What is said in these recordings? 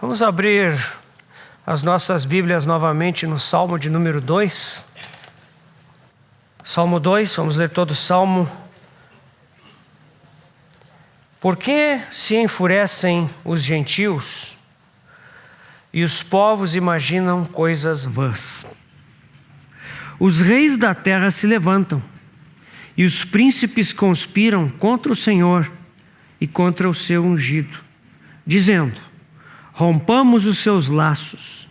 Vamos abrir as nossas Bíblias novamente no Salmo de número 2. Salmo 2, vamos ler todo o Salmo. Por que se enfurecem os gentios e os povos imaginam coisas vãs? Os reis da terra se levantam e os príncipes conspiram contra o Senhor e contra o seu ungido, dizendo: rompamos os seus laços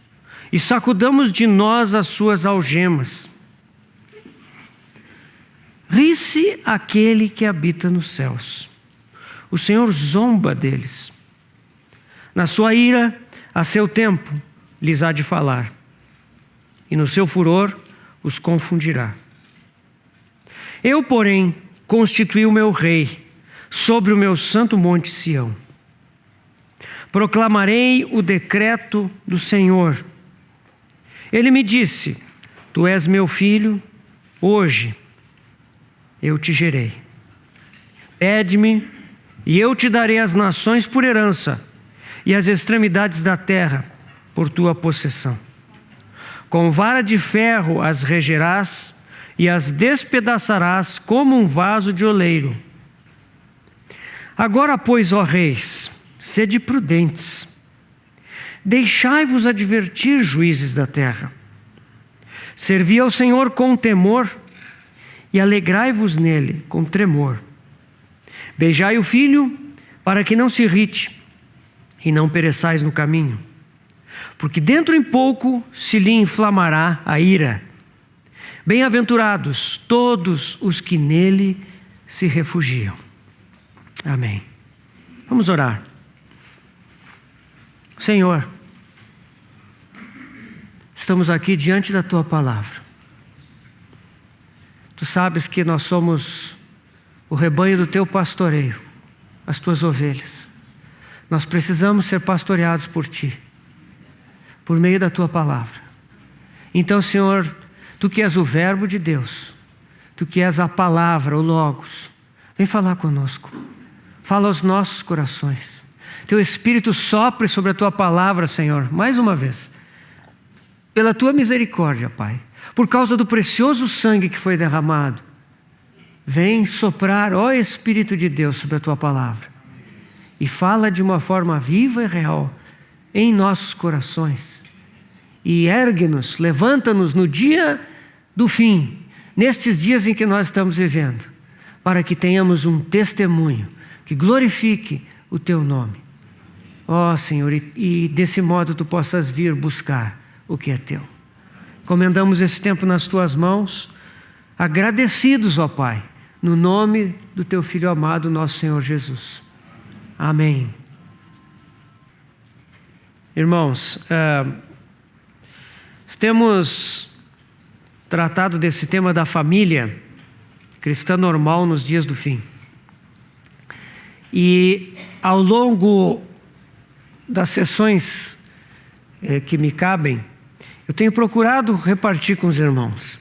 e sacudamos de nós as suas algemas. Ri-se aquele que habita nos céus. O Senhor zomba deles. Na sua ira, a seu tempo, lhes há de falar, e no seu furor os confundirá. Eu, porém, constituí o meu rei sobre o meu santo monte Sião. Proclamarei o decreto do Senhor. Ele me disse: tu és meu filho, hoje eu te gerei. Pede-me, e eu te darei as nações por herança, e as extremidades da terra por tua possessão. Com vara de ferro as regerás, e as despedaçarás como um vaso de oleiro. Agora, pois, ó reis, sede prudentes. Deixai-vos advertir, juízes da terra. Servi ao Senhor com temor e alegrai-vos nele com tremor. Beijai o filho para que não se irrite e não pereçais no caminho, porque dentro em pouco se lhe inflamará a ira. Bem-aventurados todos os que nele se refugiam. Amém. Vamos orar. Senhor, estamos aqui diante da Tua palavra. Tu sabes que nós somos o rebanho do Teu pastoreio, as Tuas ovelhas. Nós precisamos ser pastoreados por Ti, por meio da Tua palavra. Então, Senhor, Tu que és o verbo de Deus, Tu que és a palavra, o Logos, vem falar conosco. Fala aos nossos corações. Teu Espírito sopre sobre a Tua palavra, Senhor, mais uma vez. Pela Tua misericórdia, Pai. Por causa do precioso sangue que foi derramado. Vem soprar, ó Espírito de Deus, sobre a Tua palavra. E fala de uma forma viva e real em nossos corações. E ergue-nos, levanta-nos no dia do fim, nestes dias em que nós estamos vivendo, para que tenhamos um testemunho que glorifique o Teu nome. Ó Senhor, e desse modo Tu possas vir buscar o que é Teu. Encomendamos esse tempo nas Tuas mãos, agradecidos, ó Pai, no nome do Teu Filho amado, nosso Senhor Jesus. Amém. Irmãos, temos tratado desse tema da família cristã normal nos dias do fim. E ao longo das sessões que me cabem, eu tenho procurado repartir com os irmãos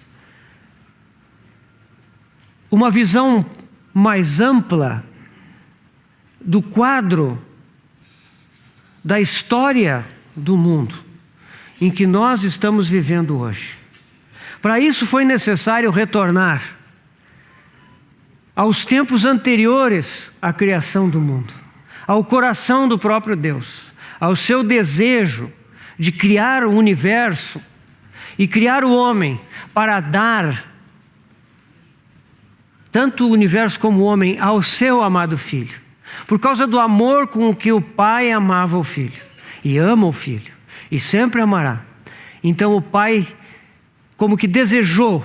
uma visão mais ampla do quadro da história do mundo em que nós estamos vivendo hoje. Para isso foi necessário retornar aos tempos anteriores à criação do mundo, ao coração do próprio Deus, ao seu desejo de criar o universo e criar o homem para dar tanto o universo como o homem ao seu amado Filho. Por causa do amor com o que o Pai amava o Filho, e ama o Filho, e sempre amará. Então o Pai, como que desejou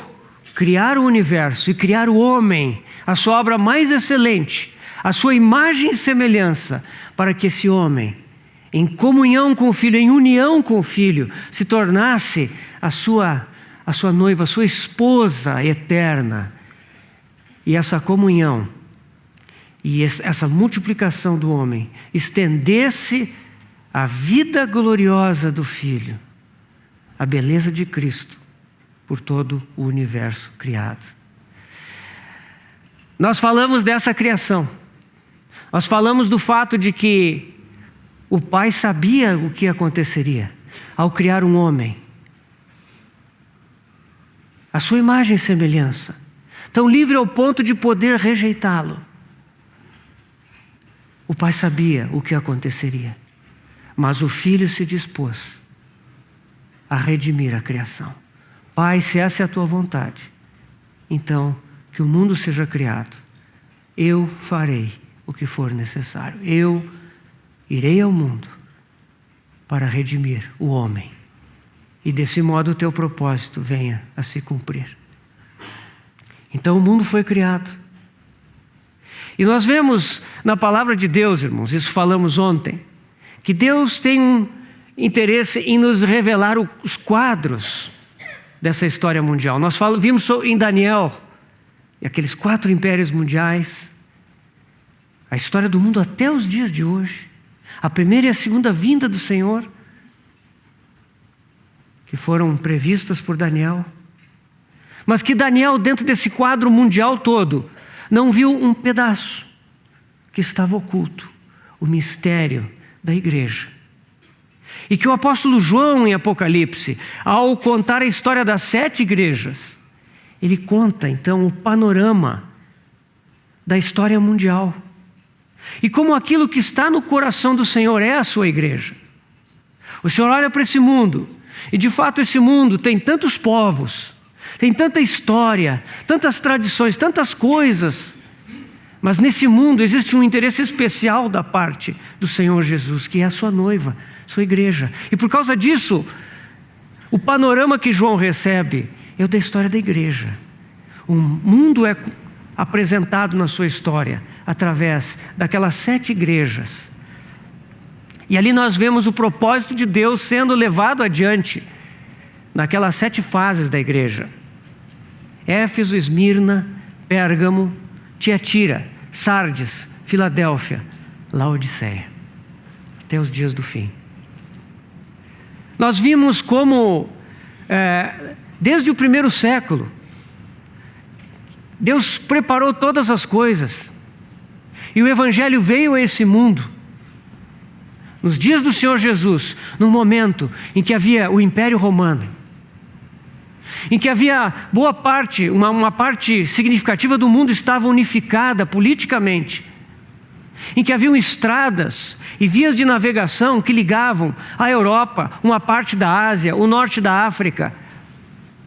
criar o universo e criar o homem, a sua obra mais excelente, a sua imagem e semelhança, para que esse homem, em comunhão com o Filho, em união com o Filho, se tornasse a sua noiva, a sua esposa eterna. E essa comunhão e essa multiplicação do homem estendesse a vida gloriosa do Filho, a beleza de Cristo, por todo o universo criado. Nós falamos dessa criação. Nós falamos do fato de que O Pai sabia o que aconteceria ao criar um homem, a sua imagem e semelhança, tão livre ao ponto de poder rejeitá-lo. O Pai sabia o que aconteceria, mas o Filho se dispôs a redimir a criação. Pai, se essa é a tua vontade, então que o mundo seja criado. Eu farei o que for necessário. Eu irei ao mundo para redimir o homem. E desse modo o teu propósito venha a se cumprir. Então o mundo foi criado. E nós vemos na palavra de Deus, irmãos, isso falamos ontem, que Deus tem um interesse em nos revelar os quadros dessa história mundial. Nós vimos em Daniel, e aqueles 4 impérios mundiais, a história do mundo até os dias de hoje, a primeira e a segunda vinda do Senhor, que foram previstas por Daniel, mas que Daniel, dentro desse quadro mundial todo, não viu um pedaço que estava oculto, o mistério da igreja. E que o apóstolo João, em Apocalipse, ao contar a história das 7 igrejas, ele conta então o panorama da história mundial. E como aquilo que está no coração do Senhor é a sua igreja. O Senhor olha para esse mundo, e de fato esse mundo tem tantos povos, tem tanta história, tantas tradições, tantas coisas. Mas nesse mundo existe um interesse especial da parte do Senhor Jesus, que é a sua noiva, sua igreja. E por causa disso, o panorama que João recebe é o da história da igreja. O mundo é apresentado na sua história através daquelas 7 igrejas. E ali nós vemos o propósito de Deus sendo levado adiante naquelas 7 fases da igreja: Éfeso, Esmirna, Pérgamo, Tiatira, Sardes, Filadélfia, Laodiceia, até os dias do fim. Nós vimos como, desde o primeiro século, Deus preparou todas as coisas, e o Evangelho veio a esse mundo, nos dias do Senhor Jesus, no momento em que havia o Império Romano, em que havia boa parte, uma parte significativa do mundo estava unificada politicamente, em que haviam estradas e vias de navegação que ligavam a Europa, uma parte da Ásia, o norte da África,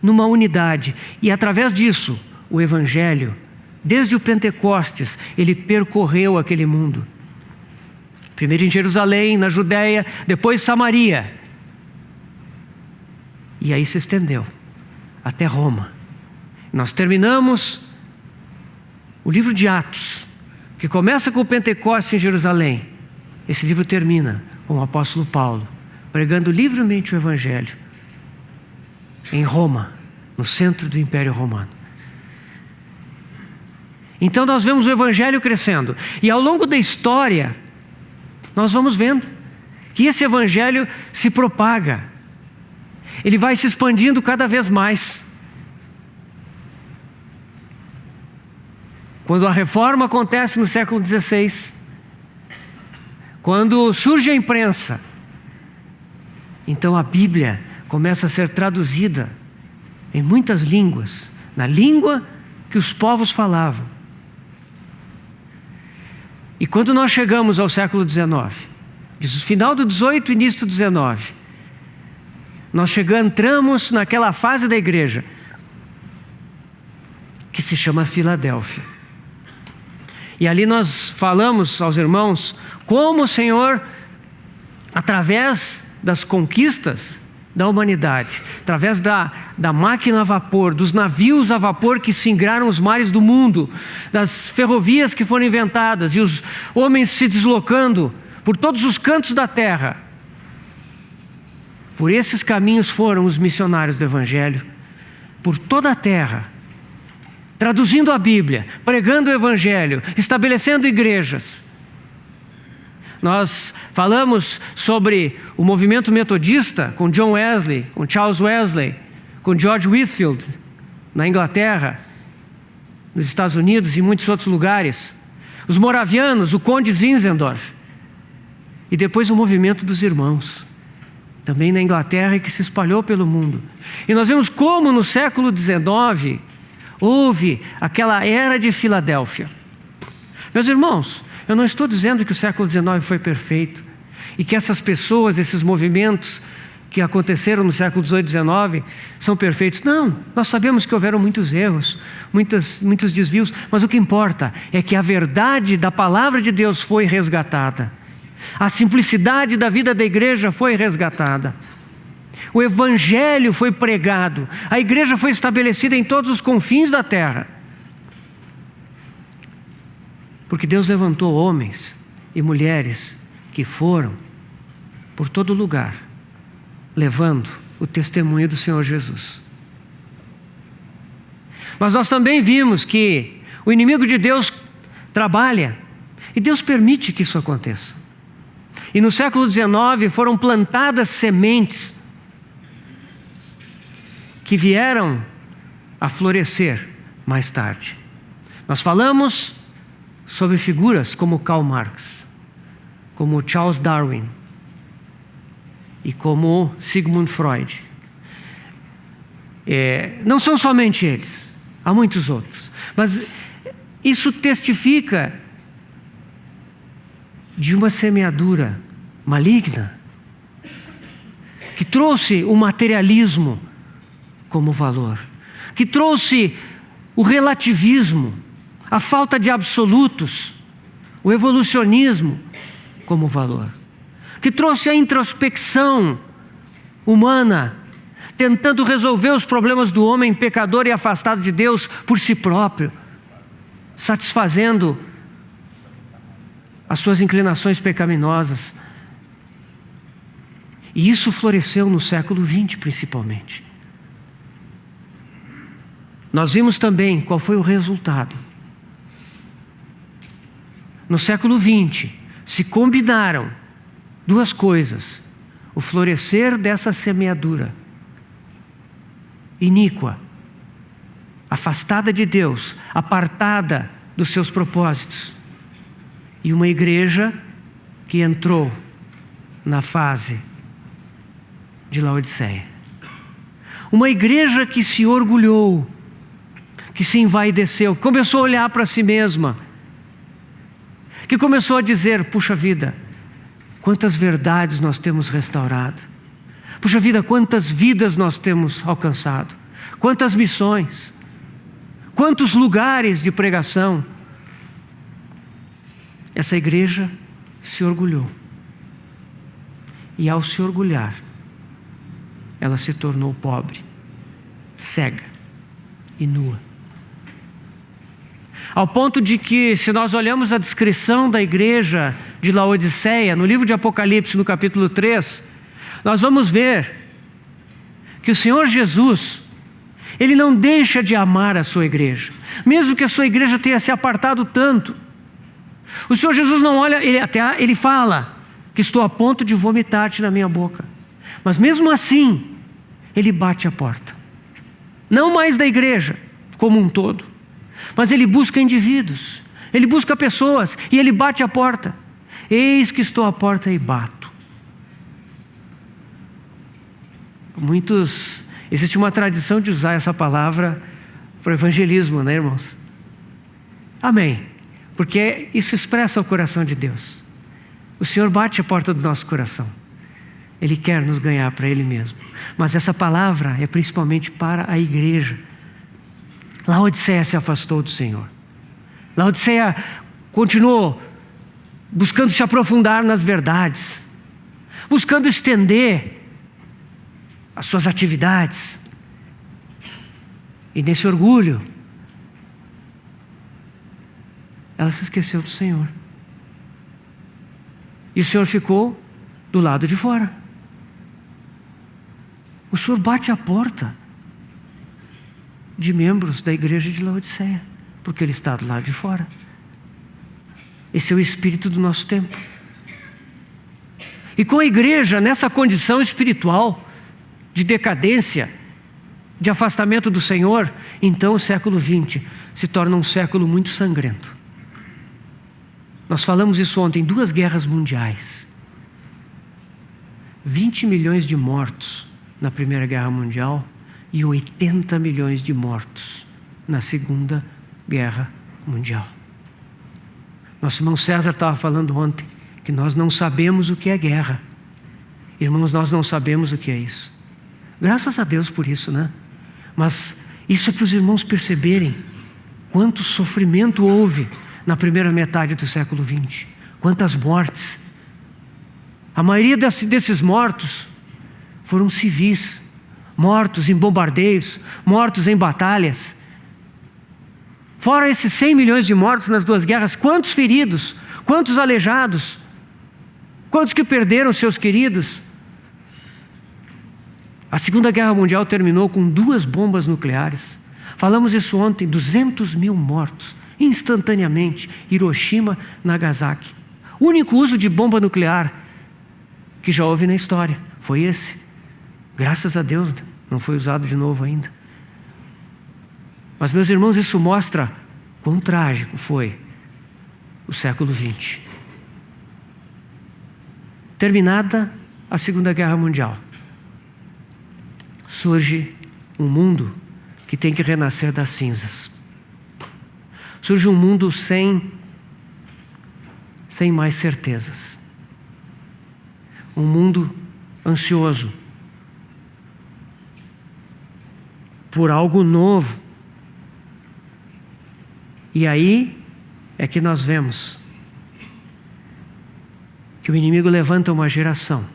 numa unidade. E através disso, o Evangelho, desde o Pentecostes, ele percorreu aquele mundo. Primeiro em Jerusalém, na Judéia, depois Samaria. E aí se estendeu até Roma. Nós terminamos o livro de Atos, que começa com o Pentecostes em Jerusalém. Esse livro termina com o apóstolo Paulo pregando livremente o Evangelho em Roma, no centro do Império Romano. Então nós vemos o Evangelho crescendo, e ao longo da história nós vamos vendo que esse Evangelho se propaga, ele vai se expandindo cada vez mais. Quando a reforma acontece no século XVI, quando surge a imprensa, então a Bíblia começa a ser traduzida em muitas línguas, na língua que os povos falavam. E quando nós chegamos ao século XIX, final do 18 e início do 19, nós entramos naquela fase da igreja que se chama Filadélfia. E ali nós falamos aos irmãos como o Senhor, através das conquistas da humanidade, através da máquina a vapor, dos navios a vapor que singraram os mares do mundo, das ferrovias que foram inventadas e os homens se deslocando por todos os cantos da terra. Por esses caminhos foram os missionários do Evangelho, por toda a terra, traduzindo a Bíblia, pregando o Evangelho, estabelecendo igrejas. Nós falamos sobre o movimento metodista com John Wesley, com Charles Wesley, com George Whitefield, na Inglaterra, nos Estados Unidos e em muitos outros lugares. Os moravianos, o Conde Zinzendorf. E depois o movimento dos irmãos, também na Inglaterra, que se espalhou pelo mundo. E nós vemos como no século XIX houve aquela era de Filadélfia. Meus irmãos, eu não estou dizendo que o século XIX foi perfeito e que essas pessoas, esses movimentos que aconteceram no século XVIII e XIX são perfeitos. Não, nós sabemos que houveram muitos erros, muitos desvios, mas o que importa é que a verdade da palavra de Deus foi resgatada. A simplicidade da vida da igreja foi resgatada. O evangelho foi pregado. A igreja foi estabelecida em todos os confins da terra. Porque Deus levantou homens e mulheres que foram por todo lugar, levando o testemunho do Senhor Jesus. Mas nós também vimos que o inimigo de Deus trabalha, e Deus permite que isso aconteça. E no século XIX foram plantadas sementes que vieram a florescer mais tarde. Nós falamos sobre figuras como Karl Marx, como Charles Darwin e como Sigmund Freud. Não são somente eles, há muitos outros. Mas isso testifica de uma semeadura maligna que trouxe o materialismo como valor, que trouxe o relativismo, a falta de absolutos, o evolucionismo como valor, que trouxe a introspecção humana, tentando resolver os problemas do homem pecador e afastado de Deus por si próprio, satisfazendo as suas inclinações pecaminosas. E isso floresceu no século XX principalmente. Nós vimos também qual foi o resultado. No século XX se combinaram duas coisas: o florescer dessa semeadura iníqua, afastada de Deus, apartada dos seus propósitos, e uma igreja que entrou na fase de Laodiceia. Uma igreja que se orgulhou, que se envaideceu, começou a olhar para si mesma, que começou a dizer: puxa vida, quantas verdades nós temos restaurado, puxa vida, quantas vidas nós temos alcançado, quantas missões, quantos lugares de pregação. Essa igreja se orgulhou, e ao se orgulhar, ela se tornou pobre, cega e nua. Ao ponto de que, se nós olhamos a descrição da igreja de Laodiceia, no livro de Apocalipse, no capítulo 3, nós vamos ver que o Senhor Jesus, Ele não deixa de amar a sua igreja, mesmo que a sua igreja tenha se apartado tanto. O Senhor Jesus não olha, ele fala que estou a ponto de vomitar-te na minha boca. Mas mesmo assim, Ele bate a porta. Não mais da igreja como um todo, mas Ele busca indivíduos, Ele busca pessoas, e Ele bate a porta. Eis que estou à porta e bato. Existe uma tradição de usar essa palavra para o evangelismo, né, irmãos? Amém. Porque isso expressa o coração de Deus. O Senhor bate a porta do nosso coração. Ele quer nos ganhar para Ele mesmo. Mas essa palavra é principalmente para a igreja. Laodiceia se afastou do Senhor. Laodiceia continuou buscando se aprofundar nas verdades, buscando estender as suas atividades. E nesse orgulho, ela se esqueceu do Senhor. E o Senhor ficou do lado de fora. O Senhor bate a porta de membros da igreja de Laodiceia, porque Ele está do lado de fora. Esse é o espírito do nosso tempo. E com a igreja nessa condição espiritual de decadência, de afastamento do Senhor, então o século XX se torna um século muito sangrento. Nós falamos isso ontem, 2 guerras mundiais. 20 milhões de mortos na Primeira Guerra Mundial e 80 milhões de mortos na Segunda Guerra Mundial. Nosso irmão César estava falando ontem que nós não sabemos o que é guerra. Irmãos, nós não sabemos o que é isso. Graças a Deus por isso, né? Mas isso é para os irmãos perceberem quanto sofrimento houve na primeira metade do século XX. Quantas mortes. A maioria desses mortos foram civis, mortos em bombardeios, mortos em batalhas. Fora esses 100 milhões de mortos nas duas guerras, quantos feridos, quantos aleijados, quantos que perderam seus queridos. A Segunda Guerra Mundial terminou com 2 bombas nucleares. Falamos isso ontem, 200 mil mortos, instantaneamente, Hiroshima, Nagasaki. O único uso de bomba nuclear que já houve na história foi esse. Graças a Deus, não foi usado de novo ainda. Mas, meus irmãos, isso mostra quão trágico foi o século XX. Terminada a Segunda Guerra Mundial, surge um mundo que tem que renascer das cinzas. Surge um mundo sem mais certezas. Um mundo ansioso por algo novo. E aí é que nós vemos que o inimigo levanta uma geração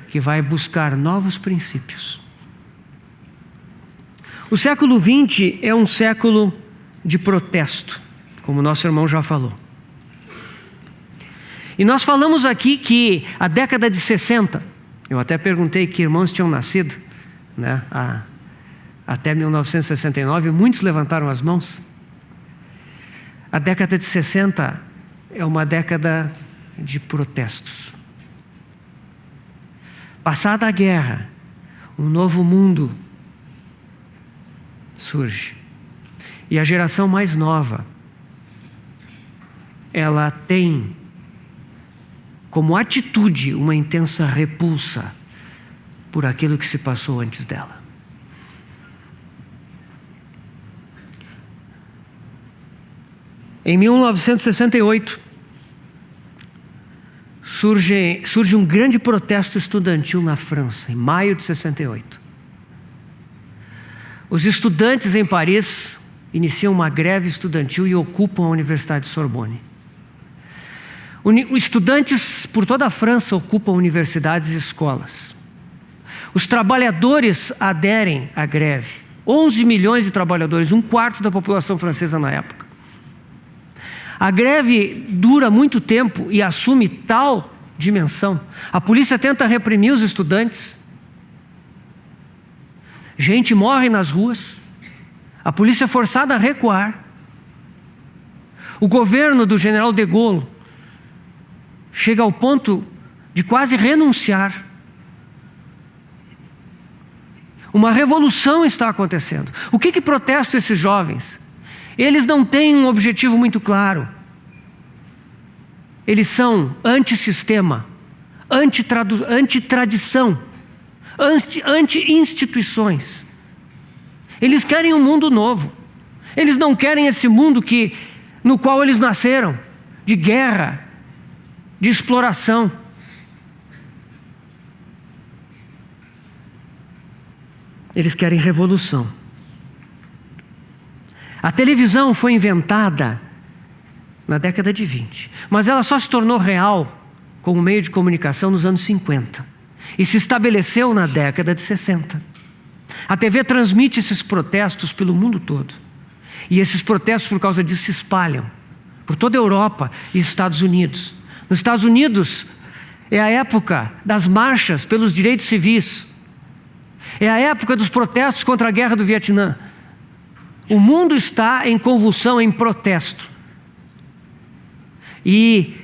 que vai buscar novos princípios. O século XX é um século de protesto, como nosso irmão já falou. E nós falamos aqui que a década de 60, eu até perguntei que irmãos tinham nascido, né, até 1969, muitos levantaram as mãos. A década de 60 é uma década de protestos. Passada a guerra, um novo mundo surge. E a geração mais nova, ela tem como atitude uma intensa repulsa por aquilo que se passou antes dela. Em 1968, surge um grande protesto estudantil na França, em maio de 68. Os estudantes em Paris iniciam uma greve estudantil e ocupam a Universidade de Sorbonne. Estudantes por toda a França ocupam universidades e escolas. Os trabalhadores aderem à greve. 11 milhões de trabalhadores, 1/4 da população francesa na época. A greve dura muito tempo e assume tal dimensão. A polícia tenta reprimir os estudantes. Gente morre nas ruas. A polícia é forçada a recuar. O governo do general de Gaulle chega ao ponto de quase renunciar. Uma revolução está acontecendo. O que protestam esses jovens? Eles não têm um objetivo muito claro. Eles são antissistema, antitradição, anti-instituições. Eles querem um mundo novo. Eles não querem esse mundo no qual eles nasceram, de guerra, de exploração. Eles querem revolução. A televisão foi inventada na década de 20, mas ela só se tornou real como meio de comunicação nos anos 50 e se estabeleceu na década de 60. A TV transmite esses protestos pelo mundo todo e esses protestos, por causa disso, se espalham por toda a Europa e Estados Unidos. Nos Estados Unidos é a época das marchas pelos direitos civis, é a época dos protestos contra a guerra do Vietnã. O mundo está em convulsão, em protesto. E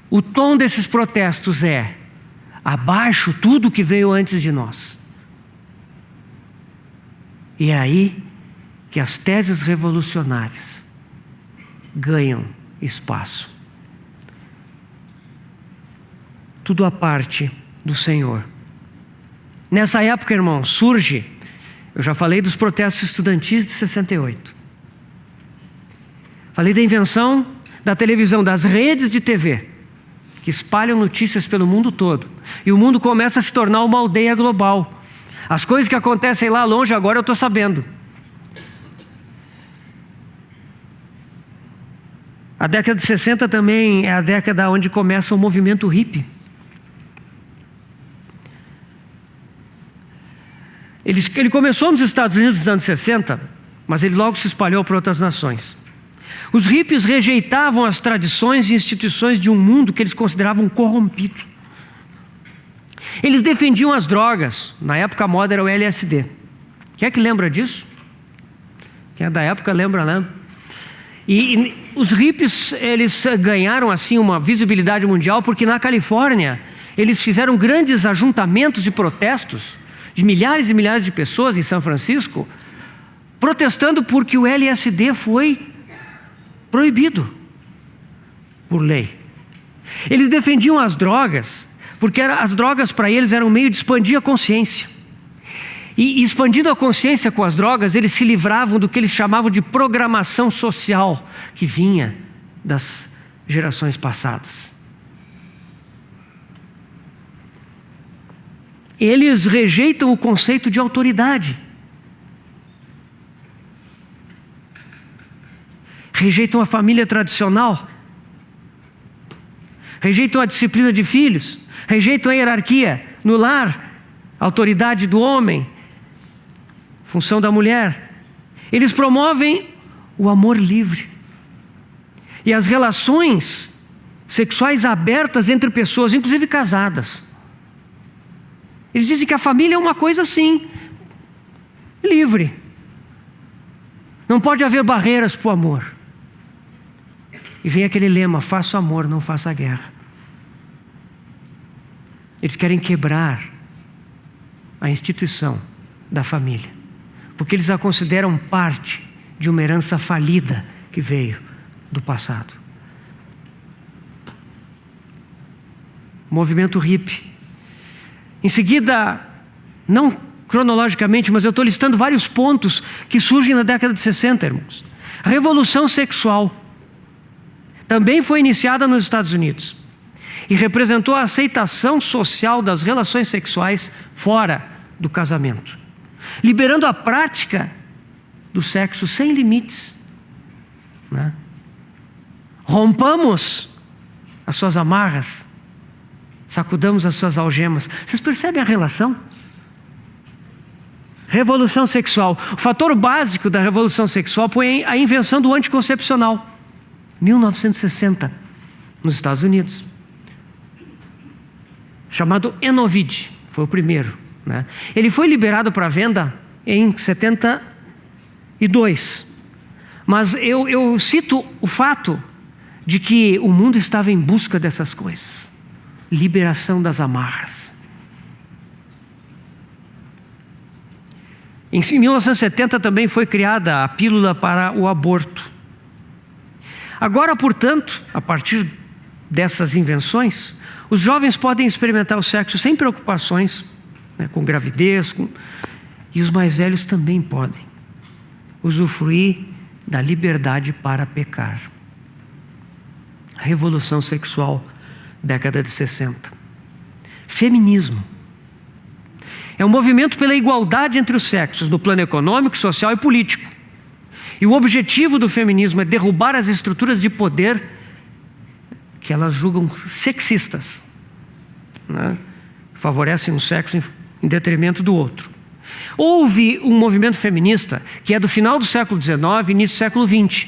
o tom desses protestos é: abaixo tudo que veio antes de nós. E é aí que as teses revolucionárias ganham espaço. Tudo à parte, do Senhor. Nessa época, irmão, surge, eu já falei dos protestos estudantis de 68. Falei da invenção da televisão, das redes de TV, que espalham notícias pelo mundo todo. E o mundo começa a se tornar uma aldeia global. As coisas que acontecem lá longe, agora eu estou sabendo. A década de 60 também é a década onde começa o movimento hippie. Ele começou nos Estados Unidos nos anos 60, mas ele logo se espalhou para outras nações. Os hippies rejeitavam as tradições e instituições de um mundo que eles consideravam corrompido. Eles defendiam as drogas. Na época a moda era o LSD. Quem é que lembra disso? Quem é da época lembra, né? E os hippies, eles ganharam assim uma visibilidade mundial porque na Califórnia eles fizeram grandes ajuntamentos e protestos de milhares e milhares de pessoas em São Francisco, protestando porque o LSD foi proibido por lei. Eles defendiam as drogas, porque as drogas para eles eram um meio de expandir a consciência. E expandindo a consciência com as drogas, eles se livravam do que eles chamavam de programação social, que vinha das gerações passadas. Eles rejeitam o conceito de autoridade. Rejeitam a família tradicional. Rejeitam a disciplina de filhos. Rejeitam a hierarquia no lar, a autoridade do homem, função da mulher. Eles promovem o amor livre e as relações sexuais abertas entre pessoas, inclusive casadas. Eles dizem que a família é uma coisa assim, livre. Não pode haver barreiras para o amor. E vem aquele lema: faça amor, não faça guerra. Eles querem quebrar a instituição da família, porque eles a consideram parte de uma herança falida que veio do passado. Movimento hippie. Em seguida, não cronologicamente, mas eu estou listando vários pontos que surgem na década de 60, irmãos. A revolução sexual também foi iniciada nos Estados Unidos e representou a aceitação social das relações sexuais fora do casamento, liberando a prática do sexo sem limites, né? Rompamos as suas amarras, sacudamos as suas algemas. Vocês percebem a relação? Revolução sexual. O fator básico da revolução sexual foi a invenção do anticoncepcional, 1960, nos Estados Unidos, chamado Enovid, foi o primeiro, né? Ele foi liberado para venda em 72, mas eu cito o fato de que o mundo estava em busca dessas coisas. Liberação das amarras. Em 1970 também foi criada a pílula para o aborto. Agora, portanto, a partir dessas invenções, os jovens podem experimentar o sexo sem preocupações, né, com gravidez, e os mais velhos também podem usufruir da liberdade para pecar. Revolução sexual, década de 60. Feminismo. É um movimento pela igualdade entre os sexos, no plano econômico, social e político. E o objetivo do feminismo é derrubar as estruturas de poder que elas julgam sexistas, né? Favorecem um sexo em detrimento do outro. Houve um movimento feminista que é do final do século XIX e início do século XX,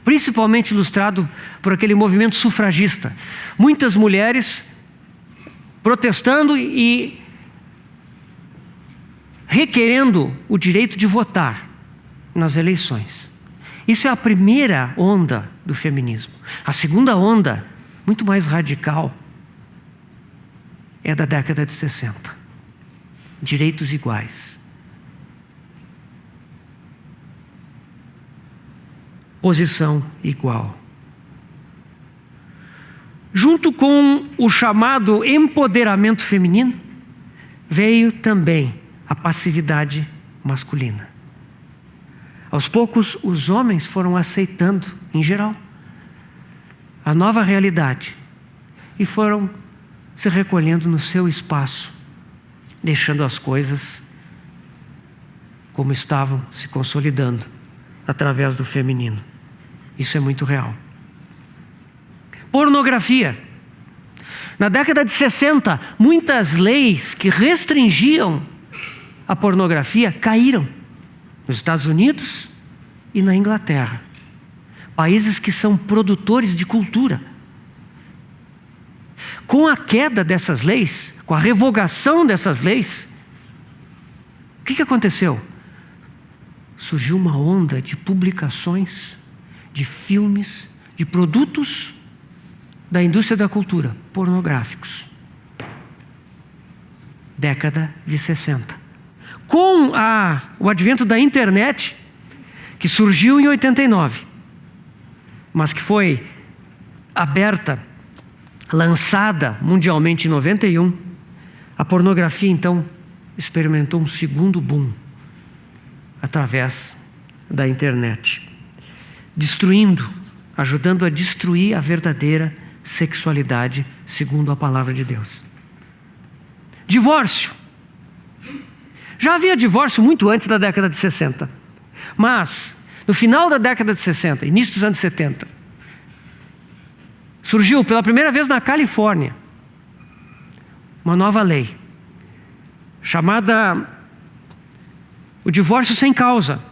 principalmente ilustrado por aquele movimento sufragista. Muitas mulheres protestando e requerendo o direito de votar nas eleições. Isso é a primeira onda do feminismo. A segunda onda, muito mais radical, é da década de 60. Direitos iguais. Posição igual. junto com o chamado empoderamento feminino, veio também a passividade masculina. Aos poucos, os homens foram aceitando, em geral, a nova realidade e foram se recolhendo no seu espaço, deixando as coisas como estavam se consolidando através do feminino. Isso é muito real. Pornografia. Na década de 60, muitas leis que restringiam a pornografia caíram nos Estados Unidos e na Inglaterra. Países que são produtores de cultura. Com a queda dessas leis, com a revogação dessas leis, o que aconteceu? Surgiu uma onda de publicações, de filmes, de produtos da indústria da cultura, pornográficos. Década de 60. Com o advento da internet, que surgiu em 89, mas que foi aberta, lançada mundialmente em 91, a pornografia então experimentou um segundo boom através da internet, ajudando a destruir a verdadeira sexualidade segundo a palavra de Deus. Divórcio. Já havia divórcio muito antes da década de 60, mas no final da década de 60, início dos anos 70, surgiu pela primeira vez na Califórnia uma nova lei chamada o divórcio sem causa.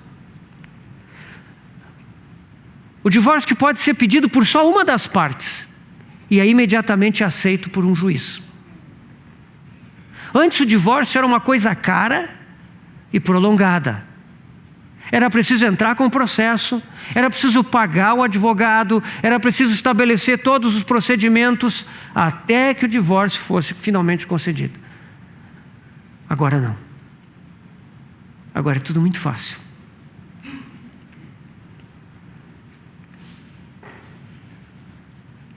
O divórcio que pode ser pedido por só uma das partes e é imediatamente aceito por um juiz. Antes o divórcio era uma coisa cara e prolongada. Era preciso entrar com o processo, era preciso pagar o advogado, era preciso estabelecer todos os procedimentos até que o divórcio fosse finalmente concedido. Agora não. Agora é tudo muito fácil.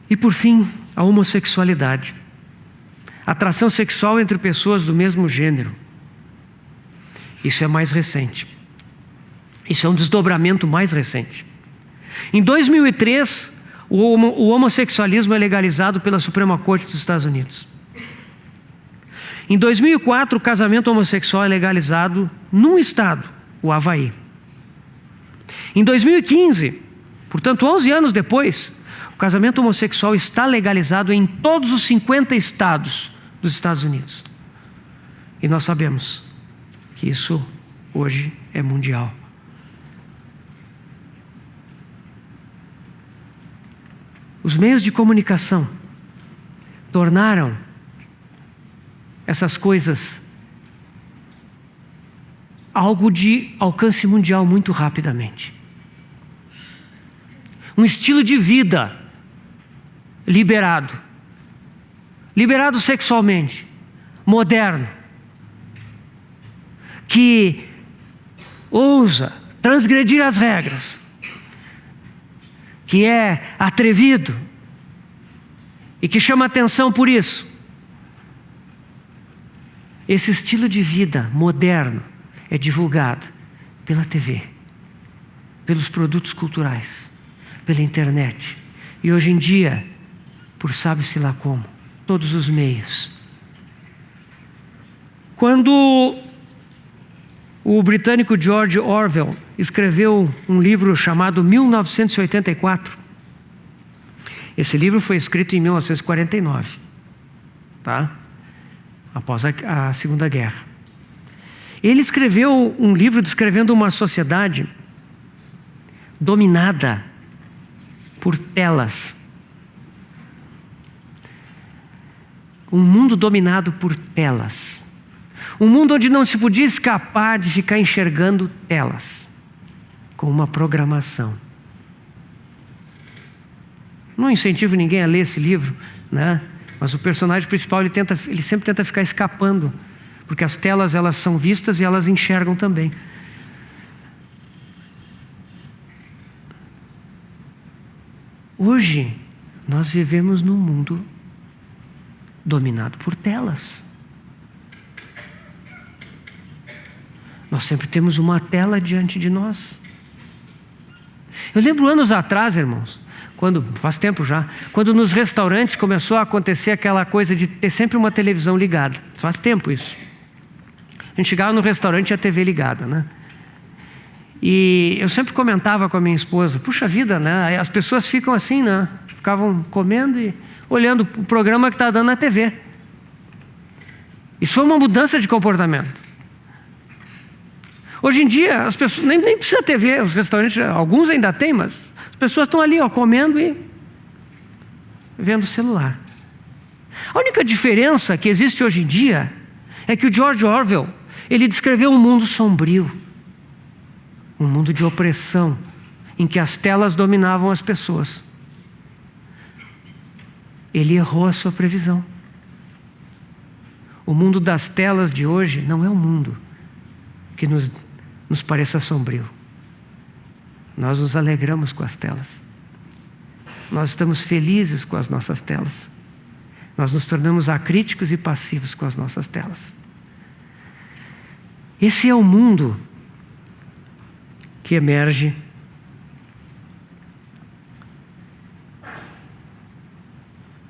E por fim, a homossexualidade. Atração sexual entre pessoas do mesmo gênero. Isso é mais recente. Isso é um desdobramento mais recente. Em 2003, o homossexualismo é legalizado pela Suprema Corte dos Estados Unidos. Em 2004, o casamento homossexual é legalizado num estado, o Havaí. Em 2015, portanto 11 anos depois, o casamento homossexual está legalizado em todos os 50 estados dos Estados Unidos. E nós sabemos que isso hoje é mundial. Os meios de comunicação tornaram essas coisas algo de alcance mundial muito rapidamente. Um estilo de vida liberado sexualmente, moderno, que ousa transgredir as regras, que é atrevido e que chama atenção por isso. Esse estilo de vida moderno é divulgado pela TV, pelos produtos culturais, pela internet e hoje em dia, por sabe-se lá como, todos os meios. Quando o britânico George Orwell escreveu um livro chamado 1984, esse livro foi escrito em 1949, tá? Após a Segunda Guerra. Ele escreveu um livro descrevendo uma sociedade dominada por telas. Um mundo dominado por telas. Um mundo onde não se podia escapar de ficar enxergando telas, com uma programação. Não incentivo ninguém a ler esse livro, né? Mas o personagem principal ele sempre tenta ficar escapando, porque as telas elas são vistas e elas enxergam também. Hoje, Nós vivemos num mundo dominado por telas. Nós sempre temos uma tela diante de nós. Eu lembro anos atrás, irmãos, faz tempo já, quando nos restaurantes começou a acontecer aquela coisa de ter sempre uma televisão ligada. Faz tempo isso. A gente chegava no restaurante e a TV ligada, né? E eu sempre comentava com a minha esposa, puxa vida, né? As pessoas ficam assim, né? Ficavam comendo e olhando o programa que está dando na TV. Isso foi uma mudança de comportamento. Hoje em dia, as pessoas nem precisa TV, os restaurantes, alguns ainda têm, mas as pessoas estão ali, comendo e vendo o celular. A única diferença que existe hoje em dia é que o George Orwell, ele descreveu um mundo sombrio, um mundo de opressão, em que as telas dominavam as pessoas. Ele errou a sua previsão. O mundo das telas de hoje não é um mundo que nos pareça sombrio. Nós nos alegramos com as telas. Nós estamos felizes com as nossas telas. Nós nos tornamos acríticos e passivos com as nossas telas. Esse é o mundo que emerge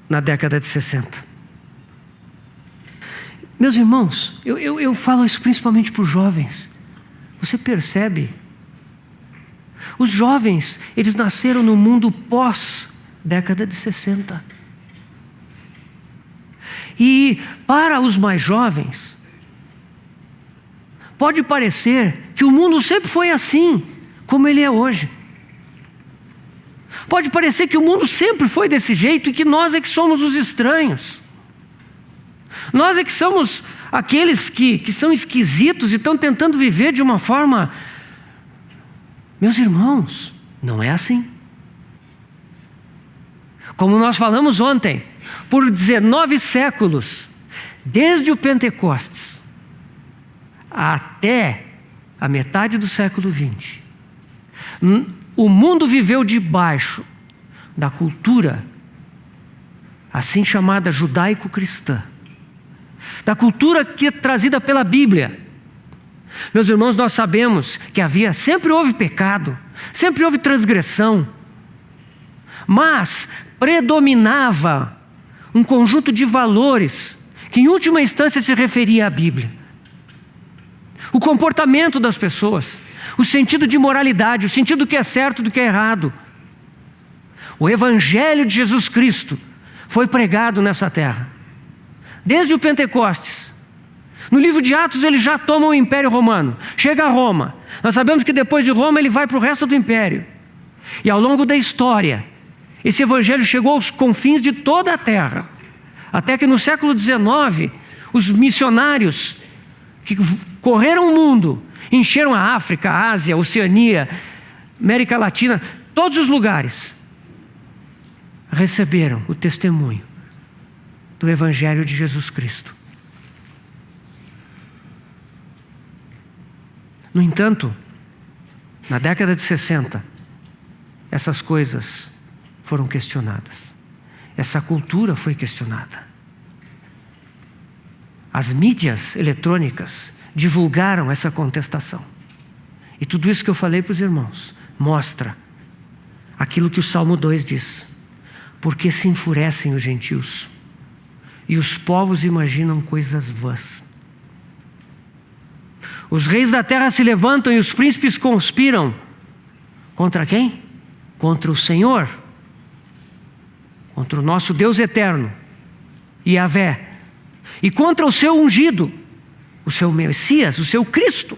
na década de 60. Meus irmãos, eu falo isso principalmente para os jovens. Você percebe? Os jovens, eles nasceram no mundo pós-década de 60. E para os mais jovens, pode parecer que o mundo sempre foi assim, como ele é hoje. Pode parecer que o mundo sempre foi desse jeito e que nós é que somos os estranhos. Nós é que somos aqueles que são esquisitos e estão tentando viver de uma forma... Meus irmãos, não é assim. Como nós falamos ontem, por 19 séculos, desde o Pentecostes até a metade do século 20, o mundo viveu debaixo da cultura assim chamada judaico-cristã, da cultura que é trazida pela Bíblia. Meus irmãos, nós sabemos que sempre houve pecado, sempre houve transgressão, mas predominava um conjunto de valores que em última instância se referia à Bíblia. O comportamento das pessoas, o sentido de moralidade, o sentido do que é certo e do que é errado. O Evangelho de Jesus Cristo foi pregado nessa terra. Desde o Pentecostes. No livro de Atos ele já toma o Império Romano. Chega a Roma. Nós sabemos que depois de Roma ele vai para o resto do Império. E ao longo da história, esse Evangelho chegou aos confins de toda a terra. Até que no século XIX, os missionários que correram o mundo, encheram a África, a Ásia, a Oceania, América Latina, todos os lugares, receberam o testemunho do Evangelho de Jesus Cristo. No entanto, na década de 60, essas coisas foram questionadas. Essa cultura foi questionada. As mídias eletrônicas divulgaram essa contestação. E tudo isso que eu falei para os irmãos mostra aquilo que o Salmo 2 diz. Porque se enfurecem os gentios e os povos imaginam coisas vãs. Os reis da terra se levantam e os príncipes conspiram. Contra quem? Contra o Senhor. Contra o nosso Deus eterno, Yahvé. E contra o seu ungido, o seu Messias, o seu Cristo.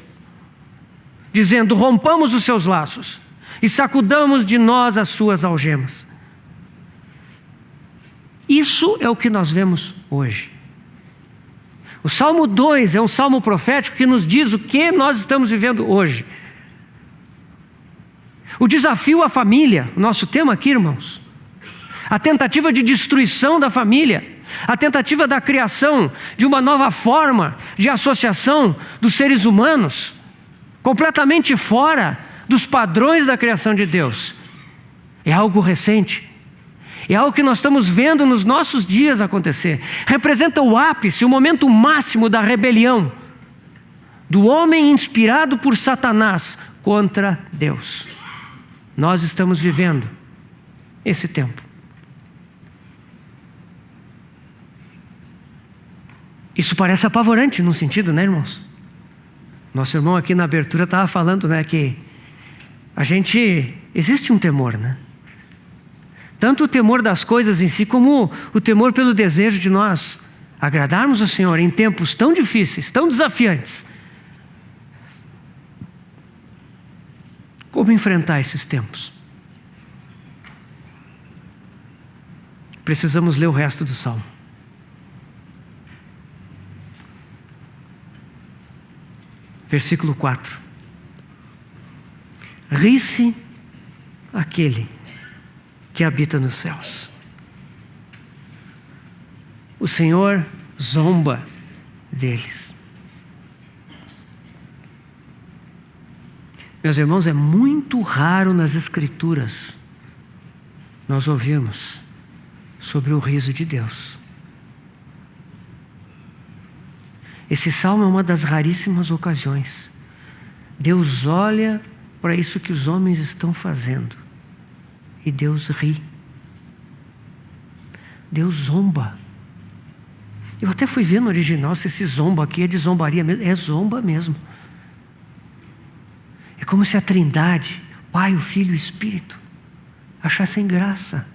Dizendo, rompamos os seus laços e sacudamos de nós as suas algemas. Isso é o que nós vemos hoje. O Salmo 2 é um salmo profético que nos diz o que nós estamos vivendo hoje. O desafio à família, o nosso tema aqui, irmãos. A tentativa de destruição da família. A tentativa da criação de uma nova forma de associação dos seres humanos, completamente fora dos padrões da criação de Deus. É algo recente. É algo que nós estamos vendo nos nossos dias acontecer. Representa o ápice, o momento máximo da rebelião do homem inspirado por Satanás contra Deus. Nós estamos vivendo esse tempo. Isso parece apavorante num sentido, né, irmãos? Nosso irmão aqui na abertura estava falando, né, que existe um temor, né? Tanto o temor das coisas em si, como o temor pelo desejo de nós agradarmos ao Senhor em tempos tão difíceis, tão desafiantes. Como enfrentar esses tempos? Precisamos ler o resto do Salmo. Versículo 4. Ri-se aquele que habita nos céus. O Senhor zomba deles. Meus irmãos, é muito raro nas Escrituras nós ouvirmos sobre o riso de Deus. Esse salmo é uma das raríssimas ocasiões. Deus olha para isso que os homens estão fazendo e Deus ri. Deus zomba. Eu até fui ver no original se esse zomba aqui é de zombaria mesmo. É zomba mesmo. É como se a Trindade, Pai, o Filho e o Espírito, achassem graça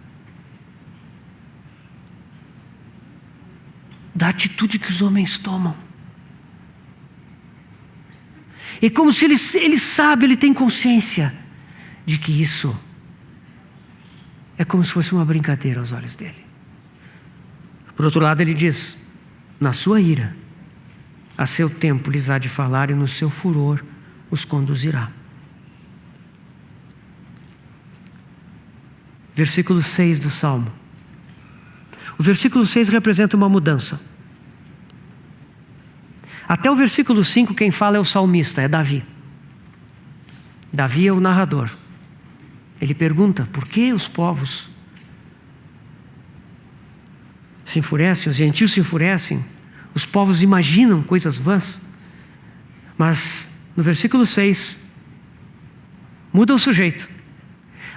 da atitude que os homens tomam. É como se ele sabe, ele tem consciência de que isso é como se fosse uma brincadeira aos olhos dele. Por outro lado, ele diz: na sua ira, a seu tempo lhes há de falar, e no seu furor os conduzirá. Versículo 6 do Salmo. O versículo 6 representa uma mudança. Até o versículo 5 quem fala é o salmista, é Davi. Davi é o narrador. Ele pergunta: por que os povos se enfurecem, os gentios se enfurecem, os povos imaginam coisas vãs? Mas no versículo 6 muda o sujeito.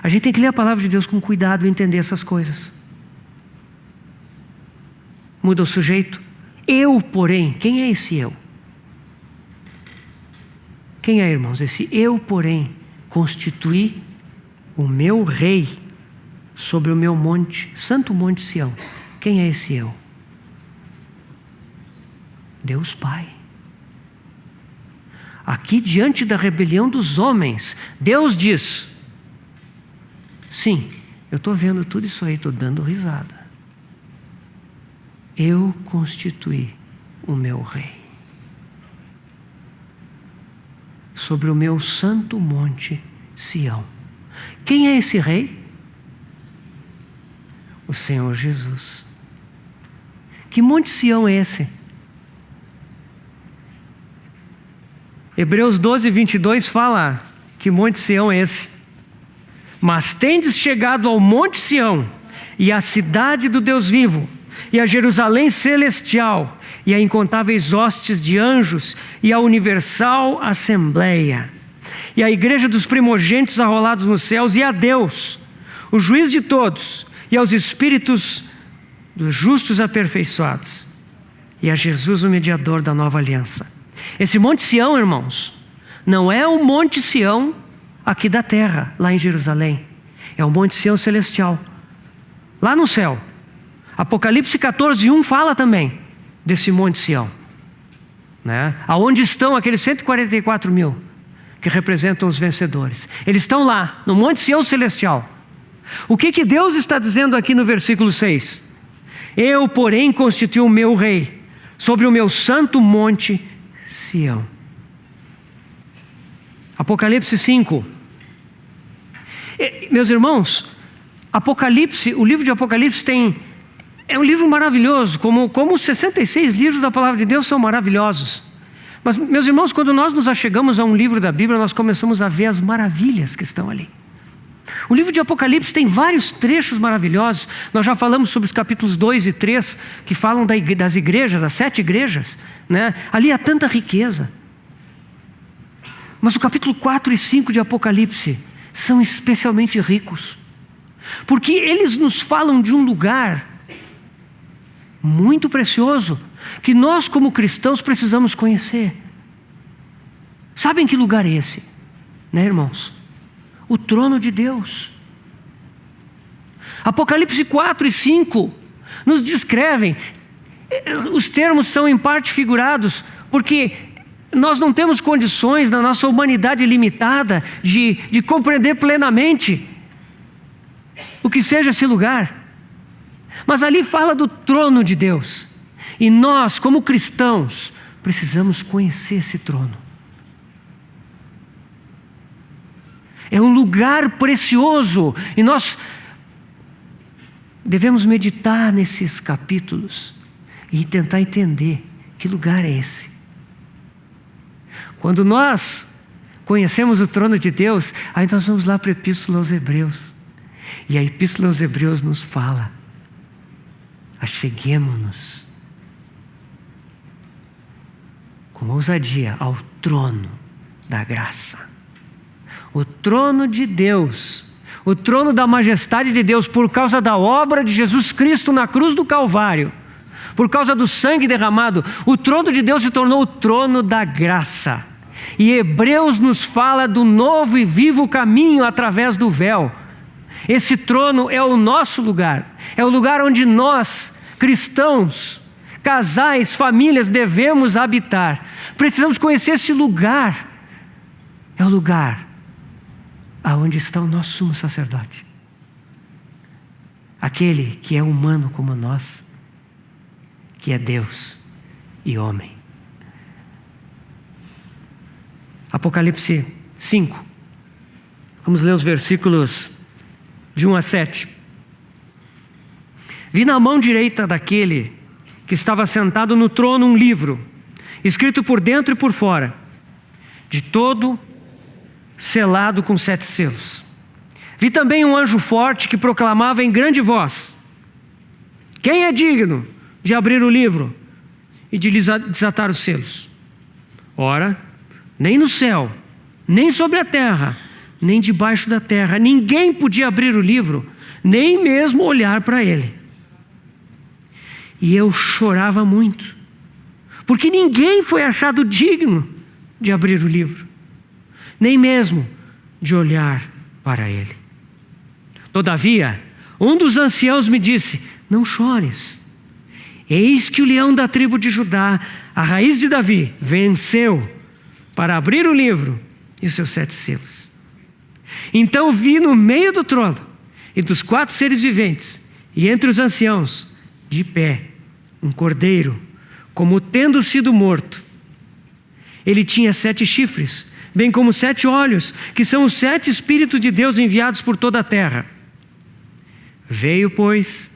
A gente tem que ler a palavra de Deus com cuidado e entender essas coisas. Muda o sujeito. Eu, porém, quem é esse eu? Quem é, irmãos? Esse eu, porém, constituí o meu rei sobre o meu monte, santo monte Sião. Quem é esse eu? Deus Pai. Aqui, diante da rebelião dos homens, Deus diz: sim, eu estou vendo tudo isso aí, estou dando risada. Eu constituí o meu rei sobre o meu santo monte Sião. Quem é esse rei? O Senhor Jesus. Que monte Sião é esse? Hebreus 12, 22 fala que monte Sião é esse. Mas tendes chegado ao monte Sião, e à cidade do Deus vivo, e a Jerusalém celestial, e a incontáveis hostes de anjos, e a universal assembleia, e a igreja dos primogênitos arrolados nos céus, e a Deus, o juiz de todos, e aos espíritos dos justos aperfeiçoados, e a Jesus, o mediador da nova aliança. Esse monte Sião, irmãos, não é o monte Sião aqui da terra, lá em Jerusalém. É o monte Sião celestial, lá no céu. Apocalipse 14:1 fala também desse monte Sião, né? Aonde estão aqueles 144 mil que representam os vencedores. Eles estão lá, no monte Sião celestial. O que Deus está dizendo aqui no versículo 6? Eu, porém, constituí o meu rei sobre o meu santo monte Sião. Apocalipse 5. Meus irmãos, Apocalipse, o livro de Apocalipse é um livro maravilhoso, como os 66 livros da palavra de Deus são maravilhosos. Mas, meus irmãos, quando nós nos achegamos a um livro da Bíblia, nós começamos a ver as maravilhas que estão ali. O livro de Apocalipse tem vários trechos maravilhosos. Nós já falamos sobre os capítulos 2 e 3, que falam das igrejas, as 7 igrejas, né? Ali há tanta riqueza. Mas o capítulo 4 e 5 de Apocalipse são especialmente ricos, porque eles nos falam de um lugar muito precioso, que nós como cristãos precisamos conhecer. Sabem que lugar é esse, né, irmãos? O trono de Deus. Apocalipse 4 e 5 nos descrevem. Os termos são em parte figurados, porque nós não temos condições, na nossa humanidade limitada, de compreender plenamente o que seja esse lugar. Mas ali fala do trono de Deus. E nós, como cristãos, precisamos conhecer esse trono. É um lugar precioso, e nós devemos meditar nesses capítulos e tentar entender que lugar é esse. Quando nós conhecemos o trono de Deus, aí nós vamos lá para a Epístola aos Hebreus. E a Epístola aos Hebreus nos fala: acheguemo-nos com ousadia ao trono da graça. O trono de Deus, o trono da majestade de Deus, por causa da obra de Jesus Cristo na cruz do Calvário, por causa do sangue derramado, o trono de Deus se tornou o trono da graça. E Hebreus nos fala do novo e vivo caminho através do véu. Esse trono é o nosso lugar, é o lugar onde nós, cristãos, casais, famílias, devemos habitar. Precisamos conhecer esse lugar. É o lugar aonde está o nosso sumo sacerdote, aquele que é humano como nós, que é Deus e homem. Apocalipse 5, vamos ler os versículos de 1 a 7. Vi na mão direita daquele que estava sentado no trono um livro, escrito por dentro e por fora, de todo selado com 7 selos. Vi também um anjo forte que proclamava em grande voz: quem é digno de abrir o livro e de desatar os selos? Ora, nem no céu, nem sobre a terra, nem debaixo da terra, ninguém podia abrir o livro, nem mesmo olhar para ele. E eu chorava muito, porque ninguém foi achado digno de abrir o livro, nem mesmo de olhar para ele. Todavia, um dos anciãos me disse: não chores, eis que o leão da tribo de Judá, a raiz de Davi, venceu para abrir o livro e seus 7 selos. Então vi no meio do trono e dos 4 seres viventes, e entre os anciãos, de pé, um cordeiro, como tendo sido morto. Ele tinha 7 chifres, bem como 7 olhos, que são os 7 Espíritos de Deus enviados por toda a terra. Veio, pois,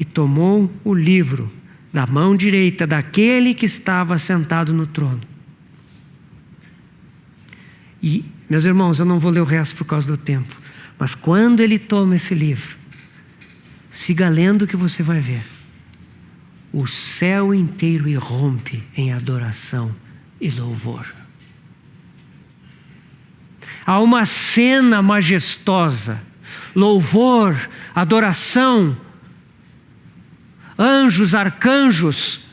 e tomou o livro da mão direita daquele que estava sentado no trono. E, meus irmãos, eu não vou ler o resto por causa do tempo, mas quando ele toma esse livro, siga lendo que você vai ver. O céu inteiro irrompe em adoração e louvor. Há uma cena majestosa, louvor, adoração, anjos, arcanjos,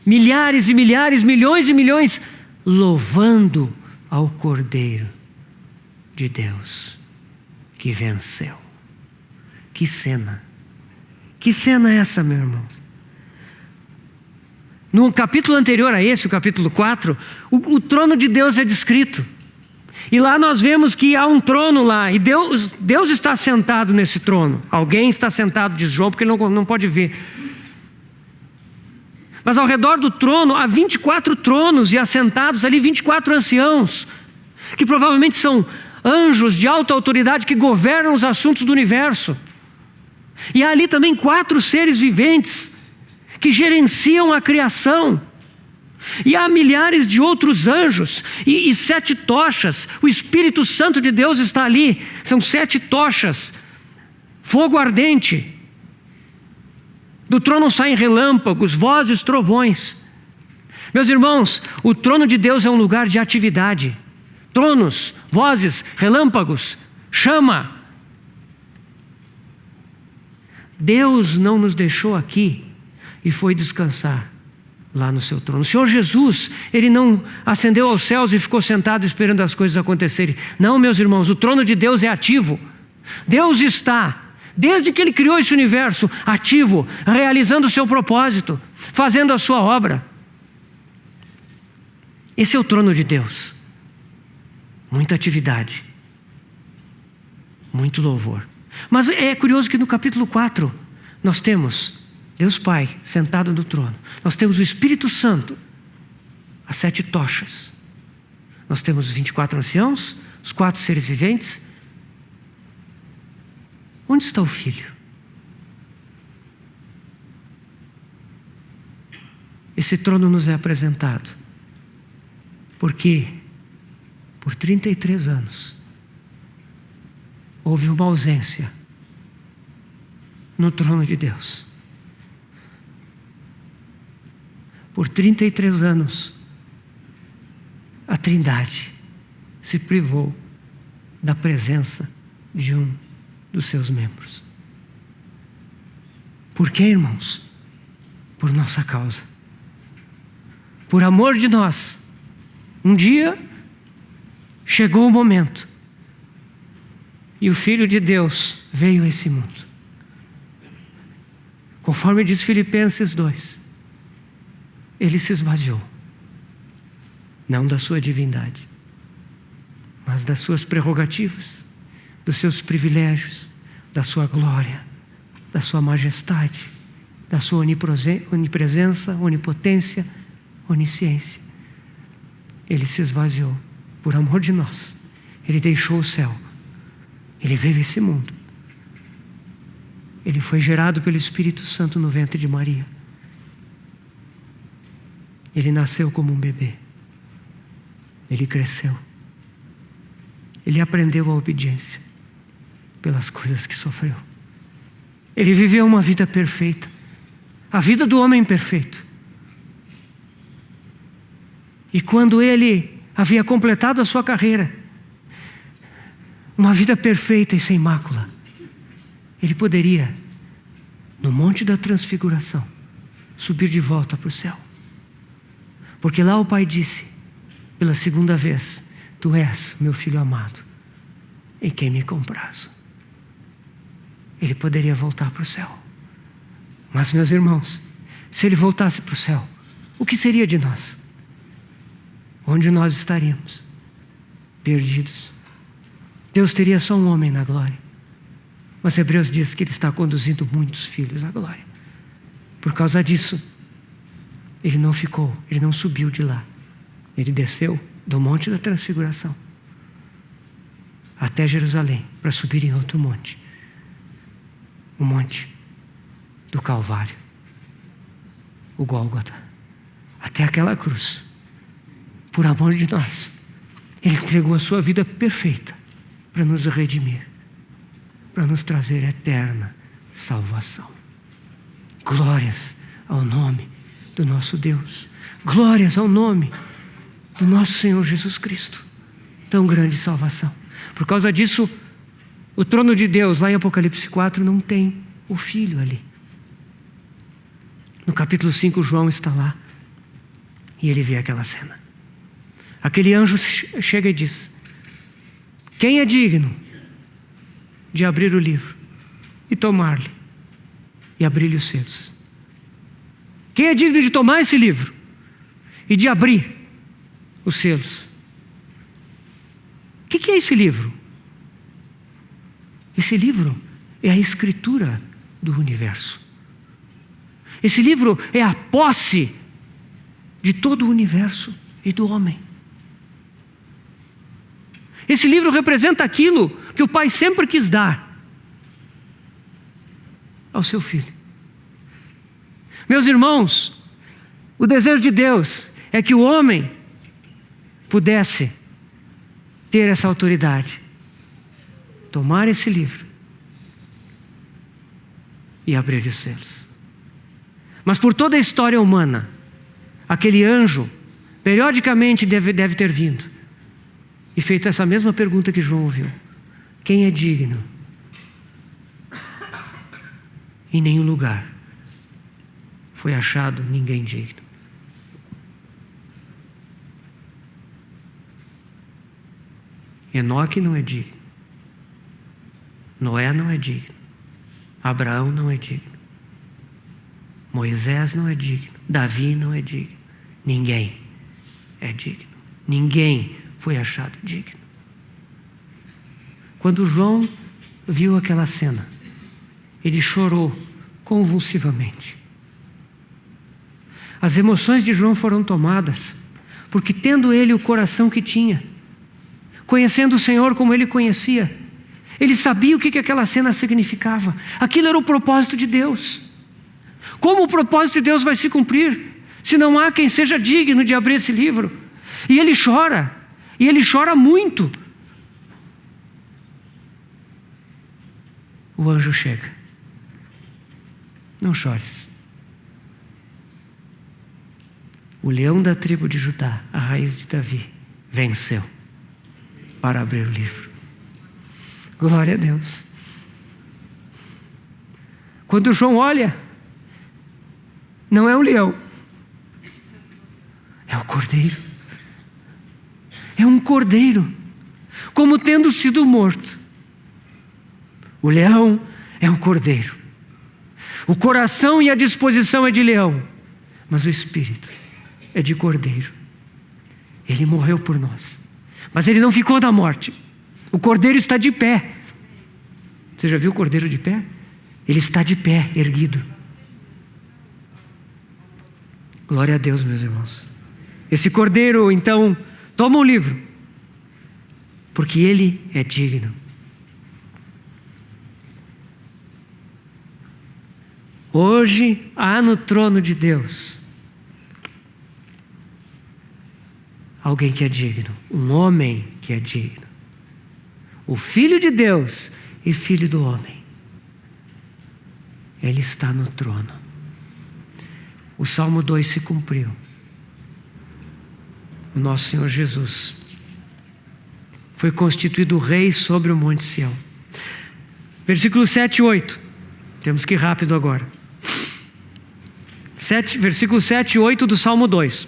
milhares e milhares, milhões e milhões, louvando ao Cordeiro de Deus que venceu. Que cena! Que cena é essa, meu irmão? No capítulo anterior a esse, o capítulo 4, o trono de Deus é descrito. E lá nós vemos que há um trono lá, e Deus está sentado nesse trono. Alguém está sentado, diz João, porque ele não pode ver. Mas ao redor do trono há 24 tronos, e assentados ali 24 anciãos, que provavelmente são anjos de alta autoridade que governam os assuntos do universo. E há ali também 4 seres viventes que gerenciam a criação. E há milhares de outros anjos e 7 tochas. O Espírito Santo de Deus está ali. São 7 tochas, fogo ardente. Do trono saem relâmpagos, vozes, trovões. Meus irmãos, o trono de Deus é um lugar de atividade. Tronos, vozes, relâmpagos, chama. Deus não nos deixou aqui e foi descansar lá no seu trono. O Senhor Jesus, Ele não ascendeu aos céus e ficou sentado esperando as coisas acontecerem. Não, meus irmãos, o trono de Deus é ativo. Deus está, desde que Ele criou esse universo, ativo, realizando o seu propósito, fazendo a sua obra. Esse é o trono de Deus. Muita atividade, muito louvor. Mas é curioso que no capítulo 4 nós temos Deus Pai sentado no trono. Nós temos o Espírito Santo, as 7 tochas. Nós temos os 24 anciãos, os 4 seres viventes. Onde está o Filho? Esse trono nos é apresentado porque por 33 anos houve uma ausência no trono de Deus. Por 33 anos, a Trindade se privou da presença de um dos seus membros. Por quê, irmãos? Por nossa causa. Por amor de nós. Um dia chegou o momento e o Filho de Deus veio a esse mundo. Conforme diz Filipenses 2, Ele se esvaziou, não da sua divindade, mas das suas prerrogativas, dos seus privilégios, da sua glória, da sua majestade, da sua onipresença, onipotência, onisciência. Ele se esvaziou por amor de nós. Ele deixou o céu. Ele veio a esse mundo. Ele foi gerado pelo Espírito Santo no ventre de Maria. Ele nasceu como um bebê. Ele cresceu. Ele aprendeu a obediência pelas coisas que sofreu. Ele viveu uma vida perfeita. A vida do homem perfeito. E quando ele havia completado a sua carreira, uma vida perfeita e sem mácula, ele poderia, no Monte da Transfiguração, subir de volta para o céu. Porque lá o Pai disse, pela segunda vez, Tu és meu Filho amado, em quem me comprazo. Ele poderia voltar para o céu. Mas, meus irmãos, se ele voltasse para o céu, o que seria de nós? Onde nós estaríamos? Perdidos. Deus teria só um homem na glória. Mas Hebreus diz que Ele está conduzindo muitos filhos à glória. Por causa disso, Ele não ficou, Ele não subiu de lá. Ele desceu do Monte da Transfiguração até Jerusalém para subir em outro monte. O monte do Calvário. O Gólgota. Até aquela cruz. Por amor de nós, Ele entregou a sua vida perfeita para nos redimir, para nos trazer eterna salvação. Glórias ao nome do nosso Deus. Glórias ao nome do nosso Senhor Jesus Cristo. Tão grande salvação. Por causa disso, o trono de Deus, lá em Apocalipse 4, não tem o Filho ali. No capítulo 5, João está lá e ele vê aquela cena. Aquele anjo chega e diz: quem é digno de abrir o livro e tomar-lhe e abrir-lhe os selos? Quem é digno de tomar esse livro e de abrir os selos? O que é esse livro? Esse livro é a escritura do universo. Esse livro é a posse de todo o universo e do homem. Esse livro representa aquilo que o Pai sempre quis dar ao seu Filho. Meus irmãos, o desejo de Deus é que o homem pudesse ter essa autoridade, tomar esse livro e abrir os selos. Mas por toda a história humana, aquele anjo periodicamente deve ter vindo e feito essa mesma pergunta que João ouviu: quem é digno? Em nenhum lugar foi achado ninguém digno. Enoque não é digno, Noé não é digno, Abraão não é digno, Moisés não é digno, Davi não é digno, ninguém é digno, ninguém foi achado digno. Quando João viu aquela cena, ele chorou convulsivamente. As emoções de João foram tomadas, porque tendo ele o coração que tinha, conhecendo o Senhor como ele conhecia, ele sabia o que aquela cena significava. Aquilo era o propósito de Deus. Como o propósito de Deus vai se cumprir, se não há quem seja digno de abrir esse livro? E ele chora muito. O anjo chega: não chores. O leão da tribo de Judá, a raiz de Davi, venceu para abrir o livro. Glória a Deus. Quando João olha, não é um leão, é o cordeiro. É um cordeiro, como tendo sido morto. O leão é um cordeiro. O coração e a disposição é de leão, mas o espírito é de cordeiro. Ele morreu por nós, mas ele não ficou na morte. O cordeiro está de pé. Você já viu o cordeiro de pé? Ele está de pé, erguido. Glória a Deus, meus irmãos. Esse cordeiro, então, toma o livro, porque ele é digno. Hoje há no trono de Deus alguém que é digno, um homem que é digno, o Filho de Deus e Filho do homem. Ele está no trono. O Salmo 2 se cumpriu. O nosso Senhor Jesus foi constituído rei sobre o Monte Sião. Versículos 7 e 8. Temos que ir rápido agora. Versículos 7 e 8 do Salmo 2.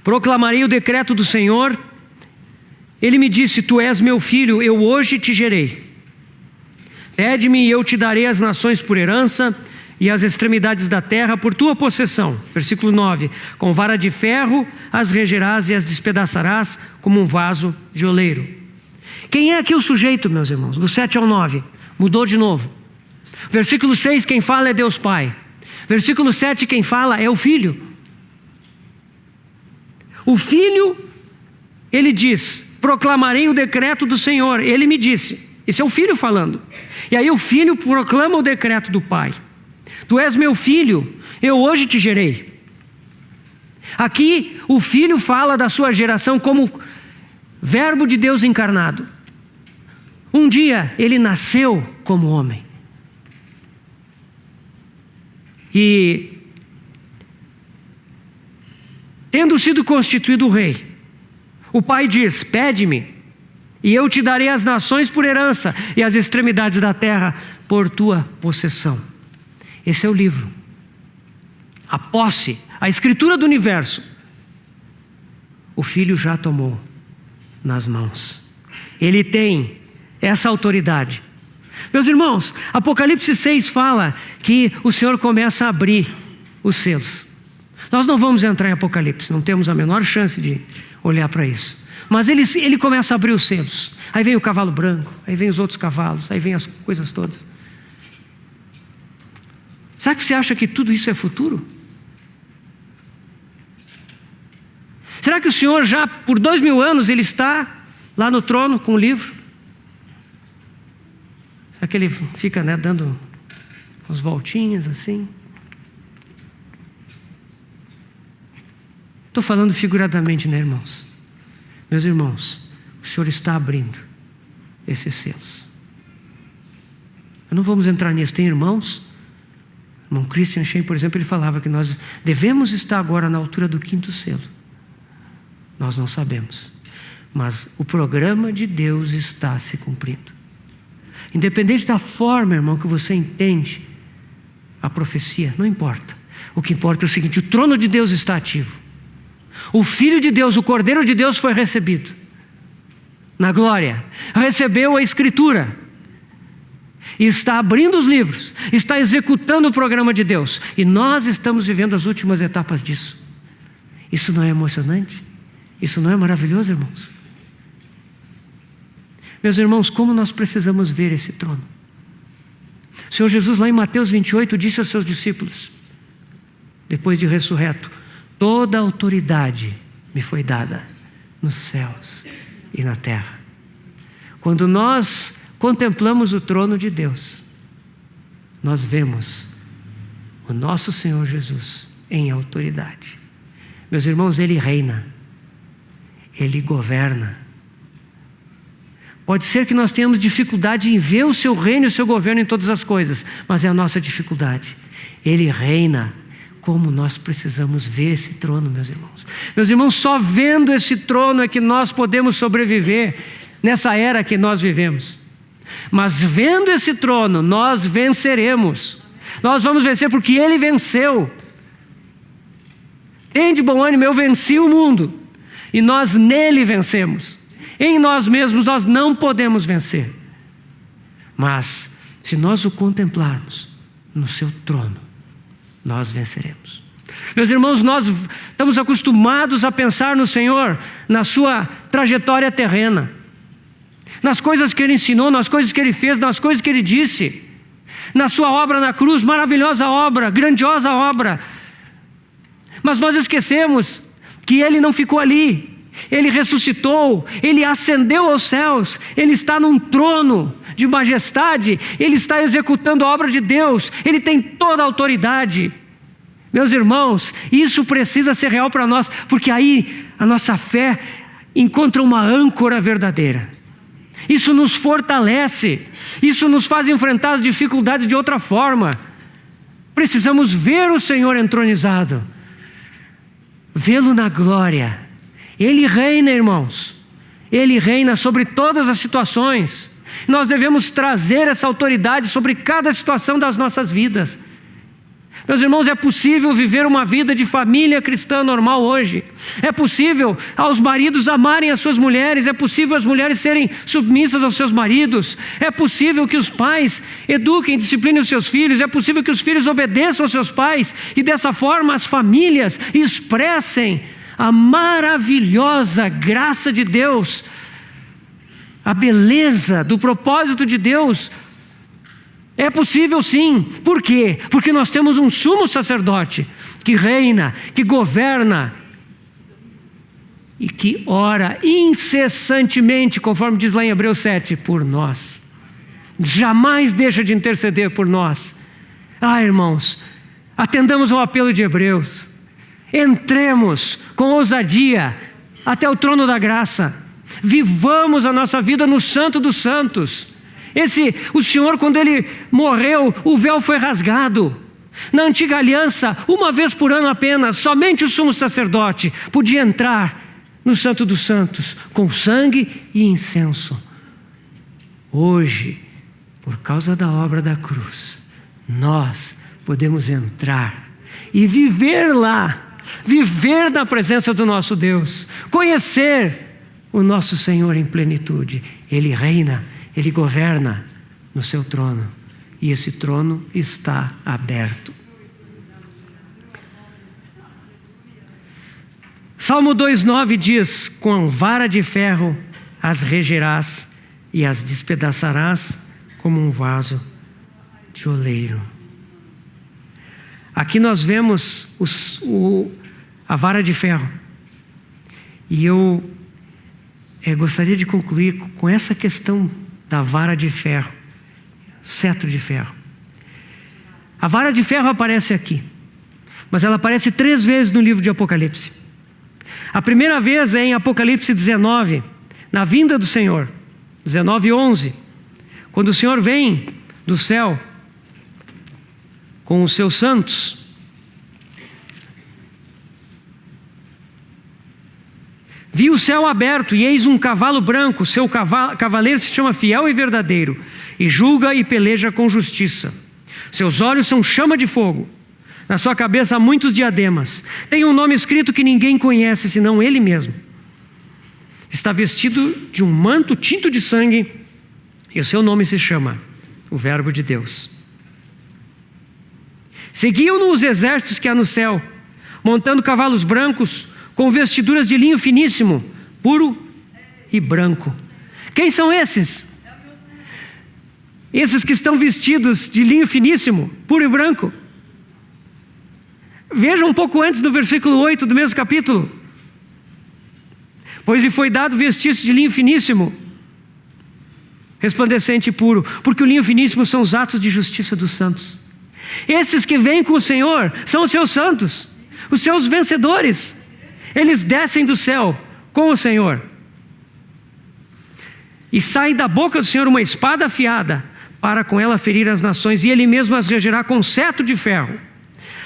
Proclamarei o decreto do Senhor. Ele me disse: tu és meu filho, eu hoje te gerei. Pede-me e eu te darei as nações por herança e as extremidades da terra por tua possessão. Versículo 9. Com vara de ferro as regerás e as despedaçarás como um vaso de oleiro. Quem é aqui o sujeito, meus irmãos? Do 7 ao 9. Mudou de novo. Versículo 6, quem fala é Deus Pai. Versículo 7, quem fala é o Filho. O Filho, ele diz: proclamarei o decreto do Senhor. Ele me disse. Esse é o Filho falando. E aí o Filho proclama o decreto do Pai. Tu és meu filho, eu hoje te gerei. Aqui o Filho fala da sua geração como Verbo de Deus encarnado. Um dia ele nasceu como homem. E tendo sido constituído rei, o Pai diz: pede-me e eu te darei as nações por herança e as extremidades da terra por tua possessão. Esse é o livro, a posse, a escritura do universo. O Filho já tomou nas mãos. Ele tem essa autoridade. Meus irmãos, Apocalipse 6 fala que o Senhor começa a abrir os selos. Nós não vamos entrar em Apocalipse, não temos a menor chance de olhar para isso. Mas ele começa a abrir os selos. Aí vem o cavalo branco, aí vem os outros cavalos, aí vem as coisas todas. Será que você acha que tudo isso é futuro? Será que o Senhor já por 2000 anos ele está lá no trono com o livro? Será que ele fica, dando umas voltinhas assim? Estou falando figuradamente, né, irmãos? Meus irmãos, o Senhor está abrindo esses selos. Não vamos entrar nisso. Tem irmãos, o irmão Christian Shane, por exemplo, ele falava que nós devemos estar agora na altura do 5º selo. Nós não sabemos, mas o programa de Deus está se cumprindo. Independente da forma, irmão, que você entende a profecia, não importa. O que importa é o seguinte: o trono de Deus está ativo. O Filho de Deus, o Cordeiro de Deus foi recebido na glória, recebeu a Escritura e está abrindo os livros, está executando o programa de Deus, e nós estamos vivendo as últimas etapas disso. Isso não é emocionante? Isso não é maravilhoso, irmãos? Meus irmãos, como nós precisamos ver esse trono. O Senhor Jesus, lá em Mateus 28, disse aos seus discípulos, depois de ressurreto: toda a autoridade me foi dada nos céus e na terra. Quando nós contemplamos o trono de Deus, nós vemos o nosso Senhor Jesus em autoridade. Meus irmãos, Ele reina, Ele governa. Pode ser que nós tenhamos dificuldade em ver o seu reino e o seu governo em todas as coisas, mas é a nossa dificuldade. Ele reina. Como nós precisamos ver esse trono, meus irmãos. Meus irmãos, só vendo esse trono é que nós podemos sobreviver nessa era que nós vivemos. Mas vendo esse trono, nós venceremos. Nós vamos vencer porque Ele venceu. Tem de bom ânimo, eu venci o mundo. E nós nele vencemos. Em nós mesmos nós não podemos vencer. Mas se nós o contemplarmos no seu trono, nós venceremos. Meus irmãos, nós estamos acostumados a pensar no Senhor na sua trajetória terrena, nas coisas que Ele ensinou, nas coisas que Ele fez, nas coisas que Ele disse, na sua obra na cruz, maravilhosa obra, grandiosa obra. Mas nós esquecemos que Ele não ficou ali. Ele ressuscitou, Ele ascendeu aos céus, Ele está num trono de majestade, Ele está executando a obra de Deus, Ele tem toda a autoridade. Meus irmãos, isso precisa ser real para nós, porque aí a nossa fé encontra uma âncora verdadeira. Isso nos fortalece, isso nos faz enfrentar as dificuldades de outra forma. Precisamos ver o Senhor entronizado, vê-lo na glória. Ele reina, irmãos. Ele reina sobre todas as situações. Nós devemos trazer essa autoridade sobre cada situação das nossas vidas. Meus irmãos, é possível viver uma vida de família cristã normal hoje. É possível aos maridos amarem as suas mulheres. É possível as mulheres serem submissas aos seus maridos. É possível que os pais eduquem e disciplinem os seus filhos. É possível que os filhos obedeçam aos seus pais. E dessa forma as famílias expressem a maravilhosa graça de Deus, a beleza do propósito de Deus. É possível sim. Por quê? Porque nós temos um sumo sacerdote que reina, que governa e que ora incessantemente, conforme diz lá em Hebreus 7, por nós. Jamais deixa de interceder por nós. Irmãos, atendamos ao apelo de Hebreus. Entremos com ousadia até o trono da graça. Vivamos a nossa vida no Santo dos Santos. O Senhor, quando Ele morreu, o véu foi rasgado. Na antiga aliança, uma vez por ano apenas, somente o sumo sacerdote podia entrar no Santo dos Santos com sangue e incenso. Hoje, por causa da obra da cruz, nós podemos entrar e viver lá. Viver na presença do nosso Deus, conhecer o nosso Senhor em plenitude. Ele reina, Ele governa no seu trono, e esse trono está aberto. Salmo 2:9 diz: com vara de ferro as regerás e as despedaçarás como um vaso de oleiro. Aqui nós vemos a vara de ferro. E eu gostaria de concluir com essa questão da vara de ferro, cetro de ferro. A vara de ferro aparece aqui, mas ela aparece 3 vezes no livro de Apocalipse. A primeira vez é em Apocalipse 19, na vinda do Senhor, 19:11, quando o Senhor vem do céu com os seus santos. Vi o céu aberto e eis um cavalo branco, seu cavaleiro se chama Fiel e Verdadeiro, e julga e peleja com justiça. Seus olhos são chama de fogo, na sua cabeça há muitos diademas. Tem um nome escrito que ninguém conhece, senão ele mesmo. Está vestido de um manto tinto de sangue, e o seu nome se chama o Verbo de Deus. Seguiam-no os exércitos que há no céu, montando cavalos brancos, com vestiduras de linho finíssimo, puro e branco. Quem são esses? Esses que estão vestidos de linho finíssimo, puro e branco. Veja um pouco antes do versículo 8 do mesmo capítulo. Pois lhe foi dado vestir-se de linho finíssimo, resplandecente e puro, porque o linho finíssimo são os atos de justiça dos santos. Esses que vêm com o Senhor são os seus santos, os seus vencedores. Eles descem do céu com o Senhor. E sai da boca do Senhor uma espada afiada, para com ela ferir as nações, e Ele mesmo as regerá com cetro de ferro.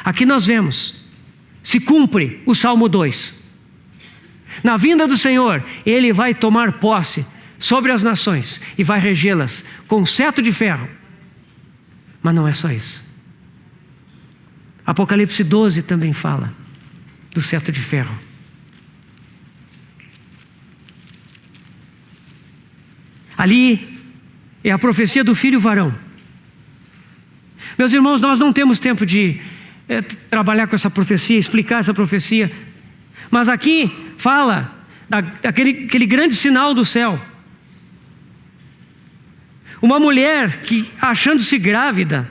Aqui nós vemos, se cumpre o Salmo 2. Na vinda do Senhor, Ele vai tomar posse sobre as nações e vai regê-las com cetro de ferro. Mas não é só isso. Apocalipse 12 também fala do cetro de ferro. Ali é a profecia do filho varão. Meus irmãos, nós não temos tempo de trabalhar com essa profecia, explicar essa profecia. Mas aqui fala daquele grande sinal do céu. Uma mulher que, achando-se grávida,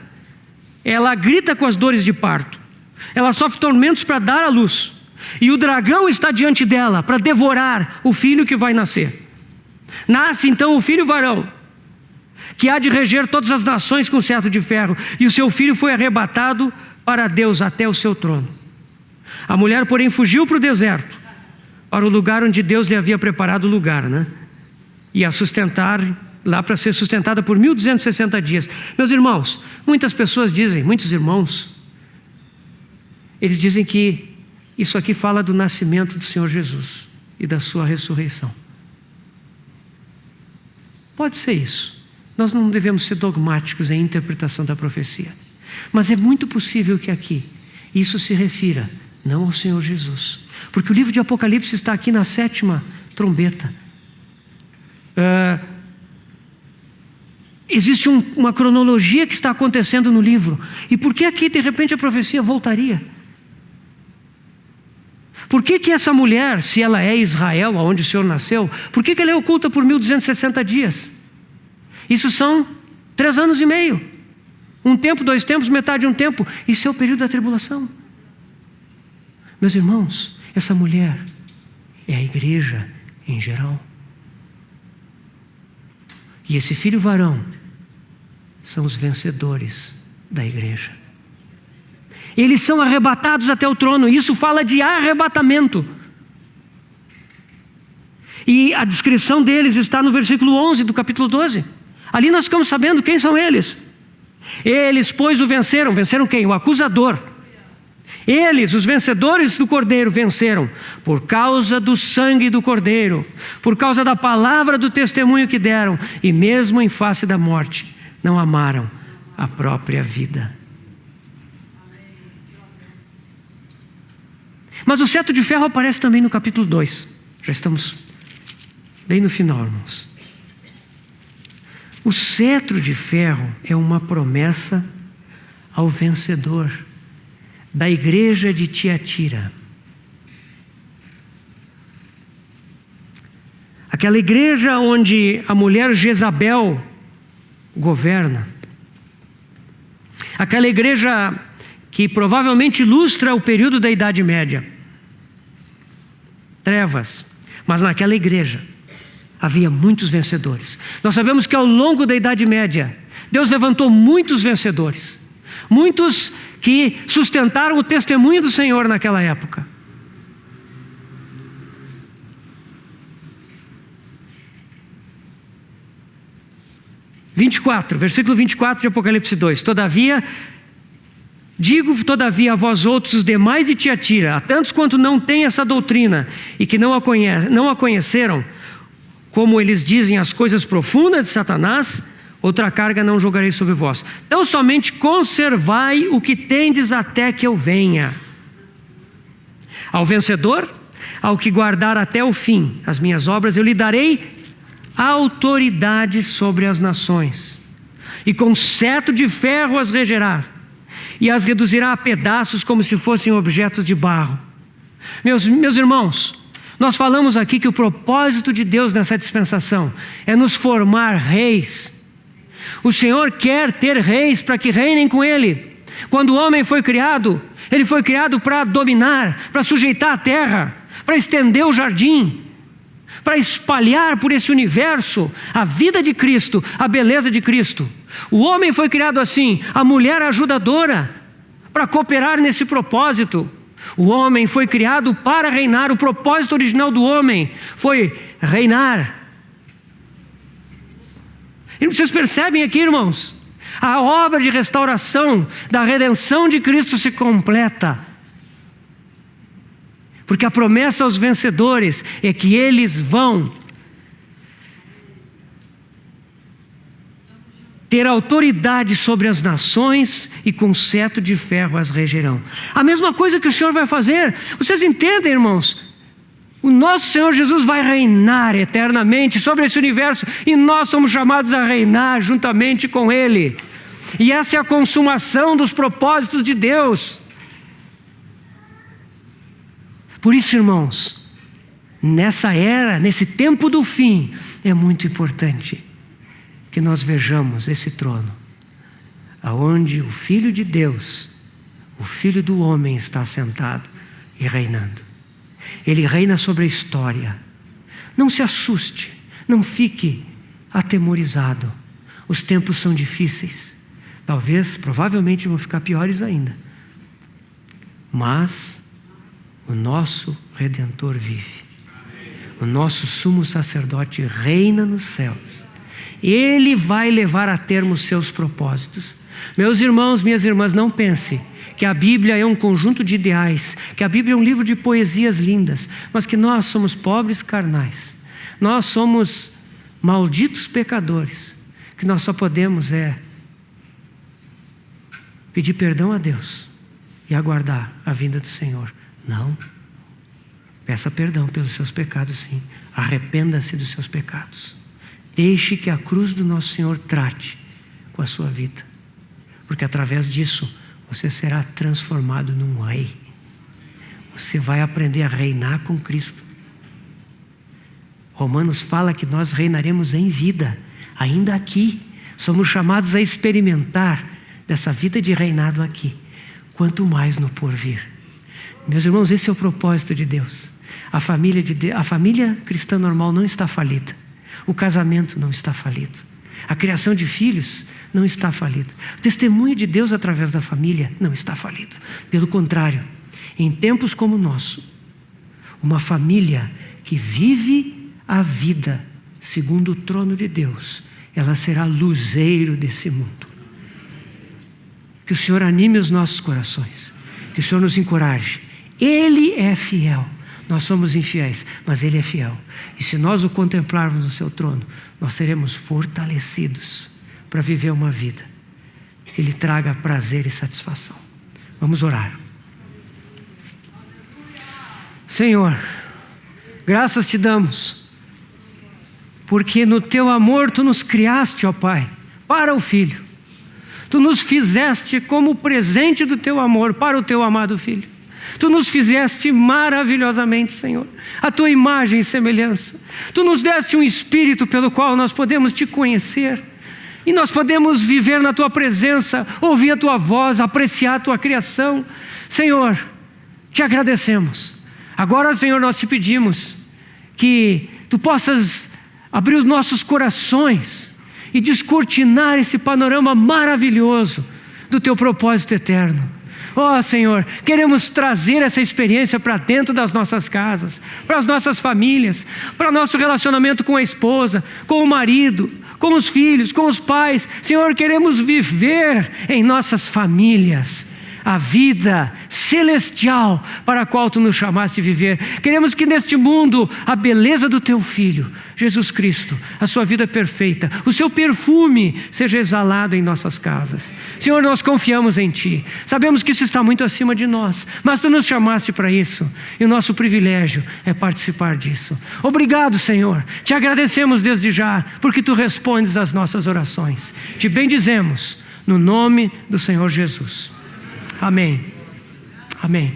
ela grita com as dores de parto. Ela sofre tormentos para dar à luz. E o dragão está diante dela para devorar o filho que vai nascer. Nasce então o filho varão, que há de reger todas as nações com cetro de ferro. E o seu filho foi arrebatado para Deus até o seu trono. A mulher, porém, fugiu para o deserto, para o lugar onde Deus lhe havia preparado o lugar, né? E a sustentar lá para ser sustentada por 1260 dias. Meus irmãos, muitas pessoas dizem, muitos irmãos, eles dizem que isso aqui fala do nascimento do Senhor Jesus e da sua ressurreição. Pode ser isso. Nós não devemos ser dogmáticos em interpretação da profecia. Mas é muito possível que aqui isso se refira não ao Senhor Jesus. Porque o livro de Apocalipse está aqui na 7ª trombeta. Existe uma cronologia que está acontecendo no livro. E por que aqui de repente a profecia voltaria? Por que essa mulher, se ela é Israel, onde o Senhor nasceu, por que ela é oculta por 1260 dias? Isso são 3 anos e meio. 1 tempo, 2 tempos, metade de um tempo. Isso é o período da tribulação. Meus irmãos, essa mulher é a igreja em geral. E esse filho varão são os vencedores da igreja. Eles são arrebatados até o trono. Isso fala de arrebatamento. E a descrição deles está no versículo 11 do capítulo 12. Ali nós ficamos sabendo quem são eles. Eles, pois, o venceram. Venceram quem? O acusador. Eles, os vencedores do Cordeiro, venceram por causa do sangue do Cordeiro, por causa da palavra do testemunho que deram, e mesmo em face da morte, não amaram a própria vida. Mas o cetro de ferro aparece também no capítulo 2. Já estamos bem no final, irmãos. O cetro de ferro é uma promessa ao vencedor da igreja de Tiatira. Aquela igreja onde a mulher Jezabel governa. Aquela igreja que provavelmente ilustra o período da Idade Média. Trevas. Mas naquela igreja havia muitos vencedores. Nós sabemos que ao longo da Idade Média, Deus levantou muitos vencedores. Muitos que sustentaram o testemunho do Senhor naquela época. 24, versículo 24 de Apocalipse 2. Digo, todavia, a vós outros, os demais de Tiatira, a tantos quanto não têm essa doutrina e que não a conheceram, como eles dizem as coisas profundas de Satanás, outra carga não jogarei sobre vós. Então somente conservai o que tendes até que eu venha. Ao vencedor, ao que guardar até o fim as minhas obras, eu lhe darei autoridade sobre as nações, e com cetro de ferro as regerá, e as reduzirá a pedaços como se fossem objetos de barro. Meus irmãos, nós falamos aqui que o propósito de Deus nessa dispensação é nos formar reis. O Senhor quer ter reis para que reinem com Ele. Quando o homem foi criado, ele foi criado para dominar, para sujeitar a terra, para estender o jardim, para espalhar por esse universo a vida de Cristo, a beleza de Cristo. O homem foi criado assim, a mulher ajudadora, para cooperar nesse propósito. O homem foi criado para reinar, o propósito original do homem foi reinar. E vocês percebem aqui, irmãos, a obra de restauração, da redenção de Cristo se completa. Porque a promessa aos vencedores é que eles vão ter autoridade sobre as nações e com cetro de ferro as regerão. A mesma coisa que o Senhor vai fazer. Vocês entendem, irmãos? O nosso Senhor Jesus vai reinar eternamente sobre esse universo e nós somos chamados a reinar juntamente com Ele. E essa é a consumação dos propósitos de Deus. Por isso, irmãos, nessa era, nesse tempo do fim, é muito importante que nós vejamos esse trono, aonde o Filho de Deus, o Filho do homem está sentado e reinando. Ele reina sobre a história. Não se assuste, não fique atemorizado. Os tempos são difíceis. Provavelmente vão ficar piores ainda. Mas o nosso Redentor vive. O nosso sumo sacerdote reina nos céus. Ele vai levar a termo os seus propósitos. Meus irmãos, minhas irmãs, não pense que a Bíblia é um conjunto de ideais, que a Bíblia é um livro de poesias lindas, mas que nós somos pobres carnais. Nós somos malditos pecadores, que nós só podemos pedir perdão a Deus e aguardar a vinda do Senhor. Não. Peça perdão pelos seus pecados, sim. Arrependa-se dos seus pecados. Deixe que a cruz do nosso Senhor trate com a sua vida. Porque através disso, você será transformado num rei. Você vai aprender a reinar com Cristo. Romanos fala que nós reinaremos em vida, ainda aqui. Somos chamados a experimentar dessa vida de reinado aqui. Quanto mais no porvir. Meus irmãos, esse é o propósito de Deus. A família cristã normal não está falida. O casamento não está falido. A criação de filhos não está falida. O testemunho de Deus através da família não está falido. Pelo contrário, em tempos como o nosso, uma família que vive a vida segundo o trono de Deus, ela será luzeiro desse mundo. Que o Senhor anime os nossos corações. Que o Senhor nos encoraje. Ele é fiel. Nós somos infiéis, mas Ele é fiel. E se nós o contemplarmos no seu trono, nós seremos fortalecidos para viver uma vida que lhe traga prazer e satisfação. Vamos orar. Senhor, graças te damos, porque no teu amor tu nos criaste, ó Pai, para o Filho. Tu nos fizeste como presente do teu amor para o teu amado Filho. Tu nos fizeste maravilhosamente, Senhor, a tua imagem e semelhança. Tu nos deste um Espírito pelo qual nós podemos te conhecer. E nós podemos viver na tua presença, ouvir a tua voz, apreciar a tua criação. Senhor, te agradecemos. Agora, Senhor, nós te pedimos que tu possas abrir os nossos corações e descortinar esse panorama maravilhoso do teu propósito eterno. Ó Senhor, queremos trazer essa experiência para dentro das nossas casas, para as nossas famílias, para nosso relacionamento com a esposa, com o marido, com os filhos, com os pais. Senhor, queremos viver em nossas famílias a vida celestial para a qual Tu nos chamaste a viver. Queremos que neste mundo a beleza do Teu Filho, Jesus Cristo, a Sua vida perfeita, o Seu perfume seja exalado em nossas casas. Senhor, nós confiamos em Ti. Sabemos que isso está muito acima de nós, mas Tu nos chamaste para isso e o nosso privilégio é participar disso. Obrigado, Senhor. Te agradecemos desde já porque Tu respondes às nossas orações. Te bendizemos no nome do Senhor Jesus. Amém. Amém.